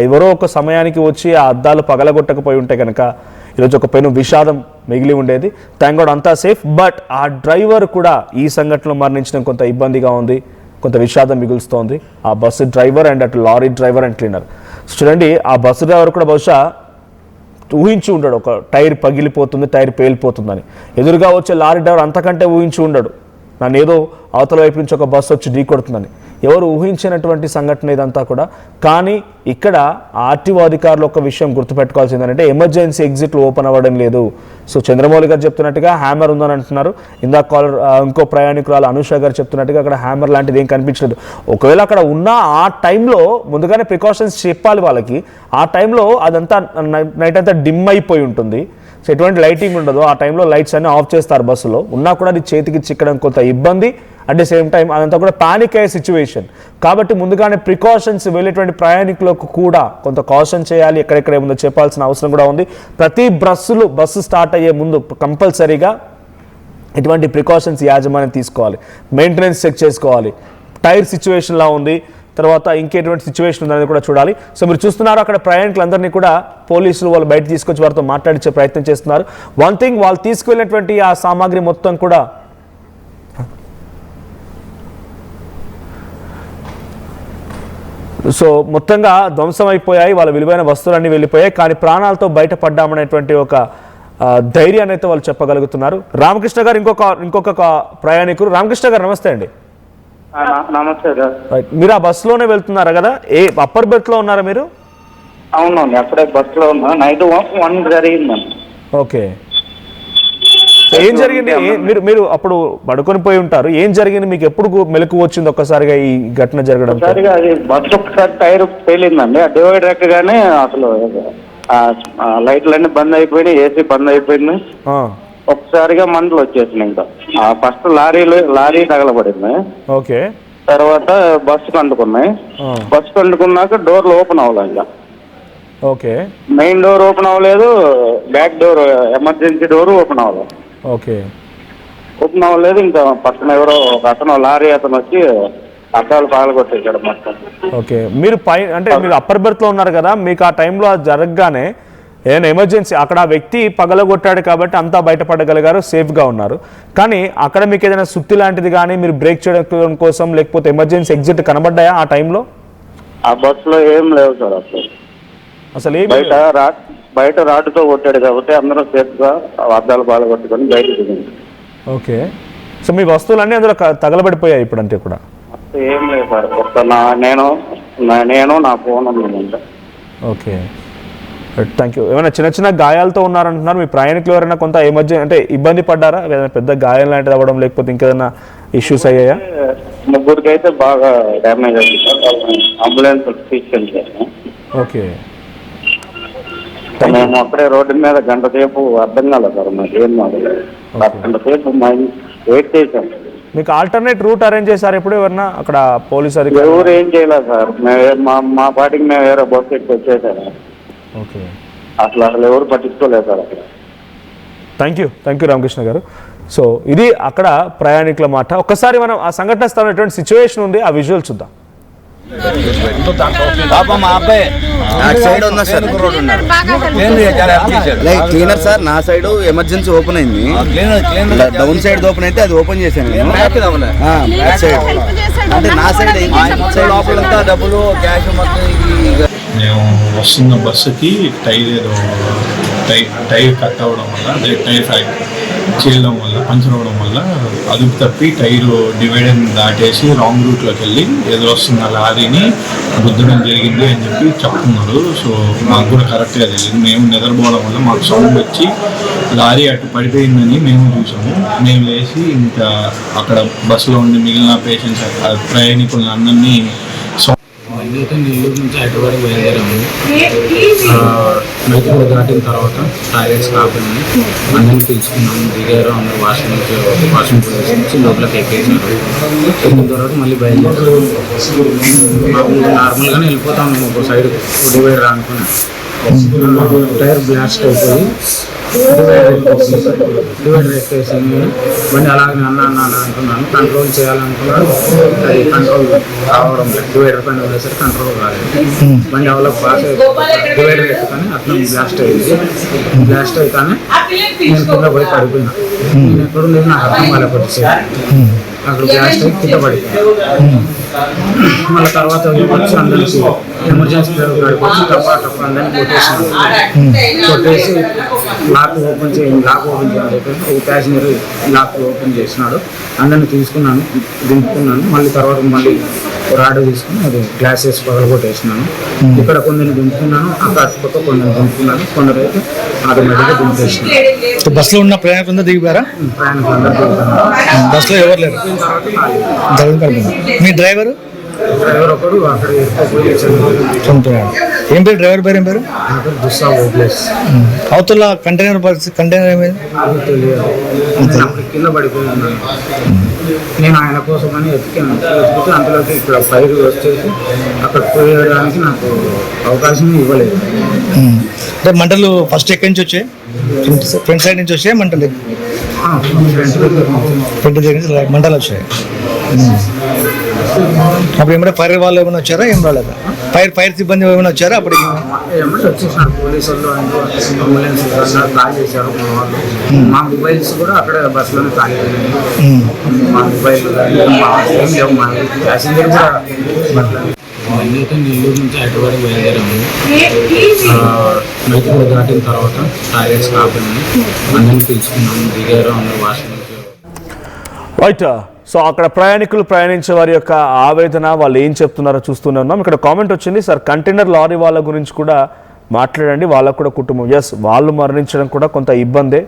ఎవరో ఒక సమయానికి వచ్చి ఆ అద్దాలు పగలగొట్టకపోయి ఉంటే కనుక ఈరోజు ఒక పెను విషాదం మిగిలి ఉండేది. థ్యాంక్ గాడ్ అంతా సేఫ్. బట్ ఆ డ్రైవర్ కూడా ఈ సంఘటనలో మరణించడం కొంత ఇబ్బందిగా ఉంది, కొంత విషాదం మిగులుస్తోంది. ఆ బస్సు డ్రైవర్ అండ్ అటు లారీ డ్రైవర్ అండ్ క్లీనర్. చూడండి, ఆ బస్సు డ్రైవర్ కూడా బహుశా ఊహించి ఉండడు ఒక టైర్ పగిలిపోతుంది, టైర్ పేలిపోతుందని. ఎదురుగా వచ్చే లారీ డ్రైవర్ అంతకంటే ఊహించి ఉండడు నన్ను ఏదో అవతల వైపు నుంచి ఒక బస్సు వచ్చి ఢీ కొడుతుందని. ఎవరు ఊహించినటువంటి సంఘటన ఇదంతా కూడా. కానీ ఇక్కడ ఆర్టీఓ అధికారులు ఒక విషయం గుర్తుపెట్టుకోవాల్సింది ఏంటంటే ఎమర్జెన్సీ ఎగ్జిట్లు ఓపెన్ అవ్వడం లేదు. సో చంద్రమౌళి గారు చెప్తున్నట్టుగా హ్యామర్ ఉందని అంటున్నారు. ఇందాక కాలర్ ఇంకో ప్రయాణికురాలు అనూష గారు చెప్తున్నట్టుగా అక్కడ హ్యామర్ లాంటిది ఏం కనిపించలేదు. ఒకవేళ అక్కడ ఉన్నా ఆ టైంలో ముందుగానే ప్రికాషన్స్ చెప్పాలి వాళ్ళకి. ఆ టైంలో అదంతా నైట్ అంతా డిమ్ అయిపోయి ఉంటుంది. సో ఎటువంటి లైటింగ్ ఉండదు. ఆ టైంలో లైట్స్ అన్నీ ఆఫ్ చేస్తారు బస్సులో. ఉన్నా కూడా అది చేతికి చిక్కడం కొంత ఇబ్బంది. అట్ ది సేమ్ టైం అదంతా కూడా పానిక్ అయ్యే సిచ్యువేషన్. కాబట్టి ముందుగానే ప్రికాషన్స్ వెళ్ళేటువంటి ప్రయాణికులకు కూడా కొంత కాషన్ చేయాలి. ఎక్కడెక్కడ ఏముందో చెప్పాల్సిన అవసరం కూడా ఉంది. ప్రతి బస్సు స్టార్ట్ అయ్యే ముందు కంపల్సరీగా ఇటువంటి ప్రికాషన్స్ యాజమాన్యం తీసుకోవాలి. మెయింటెనెన్స్ చెక్ చేసుకోవాలి. టైర్ సిచ్యువేషన్లా ఉంది, తర్వాత ఇంకెటువంటి సిచ్యువేషన్ ఉందనేది కూడా చూడాలి. సో మీరు చూస్తున్నారు అక్కడ ప్రయాణికులందరినీ కూడా పోలీసులు వాళ్ళు బయట తీసుకొచ్చి వారితో మాట్లాడించే ప్రయత్నం చేస్తున్నారు. వన్ థింగ్, వాళ్ళు తీసుకువెళ్ళినటువంటి ఆ సామాగ్రి మొత్తం కూడా సో మొత్తంగా ధ్వంసం అయిపోయాయి. వాళ్ళ విలువైన వస్తువులన్నీ వెళ్ళిపోయాయి. కానీ ప్రాణాలతో బయటపడ్డామనేటువంటి ఒక ధైర్యాన్ని అయితే వాళ్ళు చెప్పగలుగుతున్నారు. రామకృష్ణ గారు ఇంకొక ప్రయాణికులు. రామకృష్ణ గారు నమస్తే అండి.
నమస్తే సార్.
మీరు ఆ బస్సులోనే వెళ్తున్నారా కదా? అప్పర్ బెర్త్ లో ఉన్నారా మీరు?
అవునండి, అప్పుడే బస్సులో ఉన్నా. నైట్ 1 జరిగిందండి.
ఓకే, ఏం జరిగింది? మీరు అప్పుడు పడుకొని పోయి ఉంటారు. ఏం జరిగింది? మీకు ఎప్పుడు మెలకు వచ్చింది ఒక్కసారిగా ఈ ఘటన జరగడం?
ఒకసారిగా అది బస్సు ఒకసారి టైర్ పేలిందండి. ఆ డివైడర్ ఎక్కగానే అసలు లైట్లన్నీ బంద్ అయిపోయినాయి, ఏసీ బంద్ అయిపోయింది. ఒకసారిగా మంటలు వచ్చేసినాయి. ఇంకా ఫస్ట్ లారీ తగలబడింది.
ఓకే,
తర్వాత బస్సుకు అంటుకున్నాయి. బస్సుకు అంటుకున్నాక డోర్లు ఓపెన్ అవ్వలేదు. ఇంకా
ఓకే,
మెయిన్ డోర్ ఓపెన్ అవ్వలేదు, back door emergency door open అవ్వలేదు.
ఓకే,
ఓపెన్ అవ్వలేదు. ఇంకా పక్కన ఎవరో ఒక అతను లారీ అతను వచ్చి అద్దాలు పగలగొట్టేశాడు మొత్తం.
ఓకే, మీరు మీరు అప్పర్ బెర్త్ లో ఉన్నారు కదా, మీకు ఆ టైంలో అది జరగగానే ఏదైనా ఎమర్జెన్సీ అక్కడ ఆ వ్యక్తి పగలగొట్టాడు కాబట్టి అంతా బయటపడగలిగారు, సేఫ్గా ఉన్నారు. కానీ అక్కడ మీకు ఏదైనా సుత్తి లాంటిది కానీ మీరు బ్రేక్ చేయడం కోసం లేకపోతే ఎమర్జెన్సీ ఎగ్జిట్ కనబడ్డాయా ఆ టైంలో?
ఆ బస్సులో ఏం లేవు సార్. అసలు ఏం బయట రాడ్డుతో కొట్టాడు కాబట్టి అందరూ సేఫ్గా అద్దాలు పగలగొట్టుకొని బయట దిగింది.
ఓకే, సో మీ వస్తువులన్నీ అందులో తగలబడిపోయాయి ఇప్పుడు అంతే కూడా?
ఏం లేదు సార్. నేను నా ఫోన్ ఉందండి.
Okay, thank you. ఏమైనా చిన్న గాయాలతో ఉన్నారంటున్నారు. మీ ప్రయాణికులు ఎవరైనా కొంత అంటే ఇబ్బంది పడ్డారా? ఏదైనా పెద్ద గాయం లాంటిది అవ్వడం లేకపోతే ఇంకేదైనా ఇష్యూస్ అయ్యాయా?
ముగ్గురికి అయితే బాగా డ్యామేజ్ అయింది. అంబులెన్స్ తీసుకెళ్ళాను.
ఓకే,
మేము అక్కడే రోడ్డు మీద గంట సేపు అర్థం కాలేదు సార్. మాకు ఏం గంట సేపు వెయిట్ చేశాం.
మీకు ఆల్టర్నేట్ రూట్ అరేంజ్ చేశారు ఎప్పుడు ఎవరన్నా అక్కడ పోలీసు అధికారులు?
ఎవరు ఏం చేయలేదు సార్. మా పార్టీకి మేము వేరే బస్సు ఎక్కి వచ్చేసాము.
ఓకే,
అసలు ఎవరు పట్టించుకోలేదు సార్ అక్కడ.
థ్యాంక్ యూ రామకృష్ణ గారు. సో ఇది అక్కడ ప్రయాణికుల మాట. ఒక్కసారి మనం ఆ సంఘటన స్థలం ఎటువంటి సిచ్యువేషన్ ఉంది ఆ విజువల్ చూద్దాం.
క్లీనర్ సార్ నా సైడ్ ఎమర్జెన్సీ ఓపెన్ అయింది. డౌన్ సైడ్ ఓపెన్ అయితే అది ఓపెన్ చేశాను నేను. బ్యాక్ సైడ్ అంటే నా సైడ్ లోపలంతా డబ్బులు క్యాష్ మొత్తం.
మేము వస్తున్న బస్సుకి టైర్ కట్ అవ్వడం వల్ల, అదే టైర్ చేయడం వల్ల, పంచర్ అవ్వడం వల్ల అదుపు తప్పి టైరు డివైడర్ దాటేసి రాంగ్ రూట్లోకి వెళ్ళి ఎదురొస్తున్న లారీని గుద్దడం జరిగింది అని చెప్పి చెప్తున్నారు. సో మాకు కూడా కరెక్ట్గా తెలియదు. మేము నిద్రపోవడం వల్ల మాకు సౌండ్ వచ్చి లారీ అటు పడిపోయిందని మేము చూసాము. మేము లేచి ఇంకా అక్కడ బస్సులో ఉండి మిగిలిన పేషెంట్స్ ప్రయాణికులను అందరినీ
నెల్లూరు నుంచి హైదరాబాద్ బయలుదేరాము. మైత్రి దాటిన తర్వాత టాయిలెట్స్ కాకుండా అందరినీ పిలుచుకున్నాము. దిగారు, అందరూ వాష్రూమ్ నుంచి లోపలికి ఎక్కేసారు. ఎక్కిన తర్వాత మళ్ళీ బయలుదేరారు. మాకు నార్మల్గానే వెళ్ళిపోతాము ఒక సైడ్ డివైడర్ అనుకుని. టైర్ బ్లాస్ట్ అయిపోయి డివైడర్ ఎక్కేసి బండి అలాగే అన్న అంటున్నాను. కంట్రోల్ చేయాలనుకున్నాను, అది కంట్రోల్ రావడం లేదు. డివైడర్ పైన ఉండేసరికి కంట్రోల్ రాలేదు. బండి అవలో పాస్ డివైడర్ ఎక్కగానే అట్లా బ్లాస్ట్ అయ్యింది. బ్లాస్ట్ అయితేనే నేను కింద పోయి పడిపోయినా. నేను ఎప్పుడు లేదు నాకు అర్థం కాలేకపోతే అక్కడ బ్లాస్ట్ అయ్యి కింద పడిపోయాను. మళ్ళీ తర్వాత వచ్చి అందరికి ఎమర్జెన్సీ వచ్చి టప్పా అందరినీ కొట్టేసి లాక్ ఓపెన్ చేయని చెప్పేసి ఒక ప్యాసింజర్ లాక్ ఓపెన్ చేసినాడు. అందరిని తీసుకున్నాను, దింపుకున్నాను. మళ్ళీ తర్వాత రాడ్ తీసుకుని అది గ్లాసెస్ పగలగొట్టేసినాను. ఇక్కడ కొందరిని దింపుకున్నాను, అక్కడ కొందరిని దింపుకున్నాను, కొందరైతే ఆటోమేటిక్గా దింపేసినాను.
బస్సులో ఉన్న ప్రయాణికులందరూ దిగిపోయారా?
ప్రయాణికులందరూ దిగుతున్నారు.
బస్సులో ఎవరు లేరు. మీ డ్రైవర్
ఒకరు అక్కడ ఎయిర్పోర్ట్
చనిపోయాడు. ఏం పేరు డ్రైవర్ పేరు? ఏం పేరు?
దుస్సా ఓబ్లేస్.
అవతల కంటైనర్ ఏమైంది?
అది తెలియదు. నేను అప్పుడు కింద పడిపోయాను. నేను ఆయన కోసం అని ఎత్తుకితే అంతలోకి ఇక్కడ ఫైర్ వచ్చేసి అక్కడ పోయడానికి నాకు అవకాశం ఇవ్వలేదు.
అంటే మంటలు ఫస్ట్ ఎక్కడి నుంచి వచ్చాయి? ఫ్రంట్ సైడ్ నుంచి వచ్చాయి మంటలు? ఫ్రంట్ దగ్గర నుంచి మంటలు వచ్చాయి. అప్పుడు ఏమైనా ఫైర్ వాళ్ళు ఏమైనా వచ్చారా? ఏం రాలేదా? ఫైర్ సిబ్బంది ఏమైనా వచ్చారా? అప్పుడు
వచ్చేసినారు పోలీసు వాళ్ళు, అంబులెన్స్ కాల్ చేశారు. మా మొబైల్స్ కూడా అక్కడ బస్సులోనే కాలిపోయినాయి. మా మొబైల్ మా ప్యాసింజర్ కూడా అయితే నెల్లూరు నుంచి హైదరాబాద్ బయలుదేరాము. మైత్రి దాటిన తర్వాత టాయిలెట్స్ కాకుండా అందరినీ పిలుచుకున్నాము. దిగారు, అందరూ వాష్రూమ్.
రైట్. సో అక్కడ ప్రయాణికులు ప్రయాణించే వారి యొక్క ఆవేదన, వాళ్ళు ఏం చెప్తున్నారో చూస్తూనే ఉన్నాం. ఇక్కడ కామెంట్ వచ్చింది, సార్ కంటైనర్ లారీ వాళ్ళ గురించి కూడా మాట్లాడండి, వాళ్ళకు కూడా కుటుంబం. ఎస్, వాళ్ళు మరణించడం కూడా కొంత ఇబ్బందే,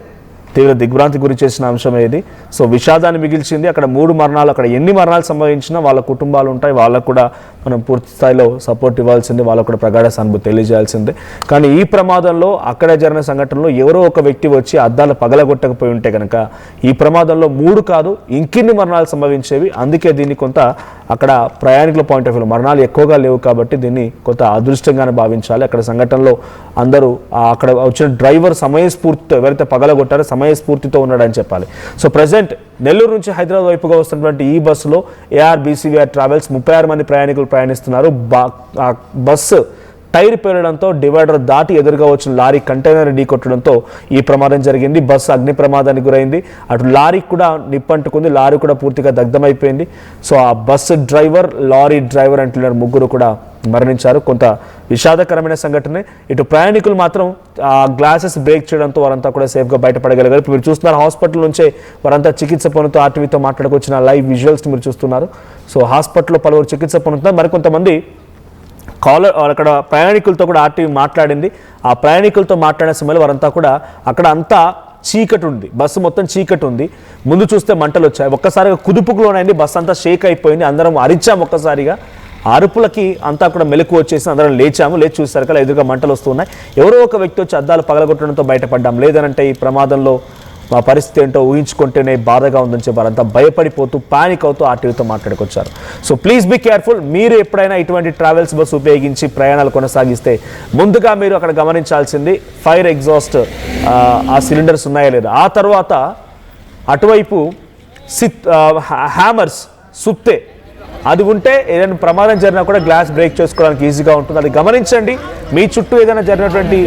తీవ్ర దిగ్భ్రాంతి గురి చేసిన అంశం ఇది. సో విషాదాన్ని మిగిల్చింది. అక్కడ 3 మరణాలు, అక్కడ ఎన్ని మరణాలు సంభవించినా వాళ్ళ కుటుంబాలు ఉంటాయి, వాళ్ళకు కూడా మనం పూర్తి స్థాయిలో సపోర్ట్ ఇవ్వాల్సిందే, వాళ్ళకు కూడా ప్రగాఢ సానుభూతి తెలియజేయాల్సిందే. కానీ ఈ ప్రమాదంలో, అక్కడ జరిగిన సంఘటనలో ఎవరో ఒక వ్యక్తి వచ్చి అద్దాలు పగలగొట్టకపోయి ఉంటే కనుక ఈ ప్రమాదంలో 3 కాదు ఇంకిన్ని మరణాలు సంభవించేవి. అందుకే దీన్ని కొంత అక్కడ ప్రయాణికుల పాయింట్ ఆఫ్ వ్యూ మరణాలు ఎక్కువగా లేవు కాబట్టి దీన్ని కొంత అదృష్టంగానే భావించాలి. అక్కడ సంఘటనలో అందరూ అక్కడ వచ్చిన డ్రైవర్ సమయస్ఫూర్తితో, ఎవరైతే పగలగొట్టారో సమయస్ఫూర్తితో ఉన్నాడని చెప్పాలి. సో ప్రజెంట్ నెల్లూరు నుంచి హైదరాబాద్ వైపుగా వస్తున్నటువంటి ఈ బస్సులో ARBCVR ట్రావెల్స్ 36 మంది ప్రయాణికులు ప్రయాణిస్తున్నారు. బస్సు టైర్ పేరడంతో డివైడర్ దాటి ఎదురుగా వచ్చిన లారీ కంటైనర్ ఢీకొట్టడంతో ఈ ప్రమాదం జరిగింది. బస్సు అగ్ని ప్రమాదానికి గురైంది. అటు లారీకి కూడా నిప్పంటుకుంది, లారీ కూడా పూర్తిగా దగ్ధమైపోయింది. సో ఆ బస్సు డ్రైవర్, లారీ డ్రైవర్ అంటున్నారు, 3 కూడా మరణించారు. కొంత విషాదకరమైన సంఘటనే. ఇటు ప్రయాణికులు మాత్రం ఆ గ్లాసెస్ బ్రేక్ చేయడంతో వారంతా కూడా సేఫ్గా బయటపడగలిగారు. ఇప్పుడు మీరు చూస్తున్నారు హాస్పిటల్ నుంచే వారంతా చికిత్స పొందుతూ ఆర్టీవీతో మాట్లాడుకొచ్చిన లైవ్ విజువల్స్ మీరు చూస్తున్నారు. సో హాస్పిటల్లో పలువురు చికిత్స పొందుతున్నారు. మరికొంతమంది అక్కడ ప్రయాణికులతో కూడా ఆర్టీవీ మాట్లాడింది. ఆ ప్రయాణికులతో మాట్లాడే సమయంలో వారంతా కూడా అక్కడ అంతా చీకటి ఉంది, బస్సు మొత్తం చీకటి ఉంది, ముందు చూస్తే మంటలు వచ్చాయి, ఒక్కసారిగా కుదుపుకులోనైంది, బస్సు అంతా షేక్ అయిపోయింది, అందరం అరిచాం ఒక్కసారిగా. అరుపులకి అంతా కూడా మెలకు వచ్చేసి అందరం లేచాము. లేచి చూసేసరికి ఎదురుగా మంటలు వస్తున్నాయి. ఎవరో ఒక వ్యక్తి వచ్చి అద్దాలు పగలగొట్టడంతో బయటపడ్డాం, లేదనంటే ఈ ప్రమాదంలో మా పరిస్థితి ఏంటో ఊహించుకుంటేనే బాధగా ఉందని చెప్పి వారంతా భయపడిపోతూ పానిక్ అవుతూ ఆర్టీవీతో మాట్లాడుకొచ్చారు. So please be careful. మీరు ఎప్పుడైనా ఇటువంటి ట్రావెల్స్ బస్సు ఉపయోగించి ప్రయాణాలు కొనసాగిస్తే ముందుగా మీరు అక్కడ గమనించాల్సింది ఫైర్ ఎగ్జాస్ట్ ఆ సిలిండర్స్ ఉన్నాయా లేదా. ఆ తర్వాత అటువైపు హ్యామర్స్, సుత్తే అది ఉంటే ఏదైనా ప్రమాదం జరిగినా కూడా గ్లాస్ బ్రేక్ చేసుకోవడానికి ఈజీగా ఉంటుంది. అది గమనించండి. మీ చుట్టూ ఏదైనా జరిగినటువంటి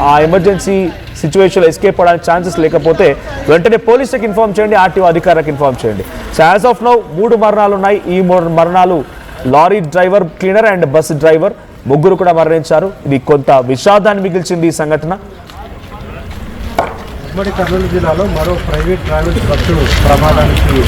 ఆ ఎమర్జెన్సీ సిచ్యువేషన్లో ఎస్కేప్ అవ్వడానికి ఛాన్సెస్ లేకపోతే వెంటనే పోలీసులకు ఇన్ఫార్మ్ చేయండి, ఆర్టీఓ అధికారులకు ఇన్ఫార్మ్ చేయండి. సో యాజ్ ఆఫ్ నౌ 3 మరణాలు ఉన్నాయి. ఈ 3 మరణాలు lorry driver, cleaner and bus driver, 3 కూడా మరణించారు. ఇది కొంత విషాదాన్ని మిగిల్చింది ఈ సంఘటన.
ఉమ్మడి కర్నూలు జిల్లాలో మరో ప్రైవేట్ ట్రావెల్స్ బస్సు ప్రమాదానికి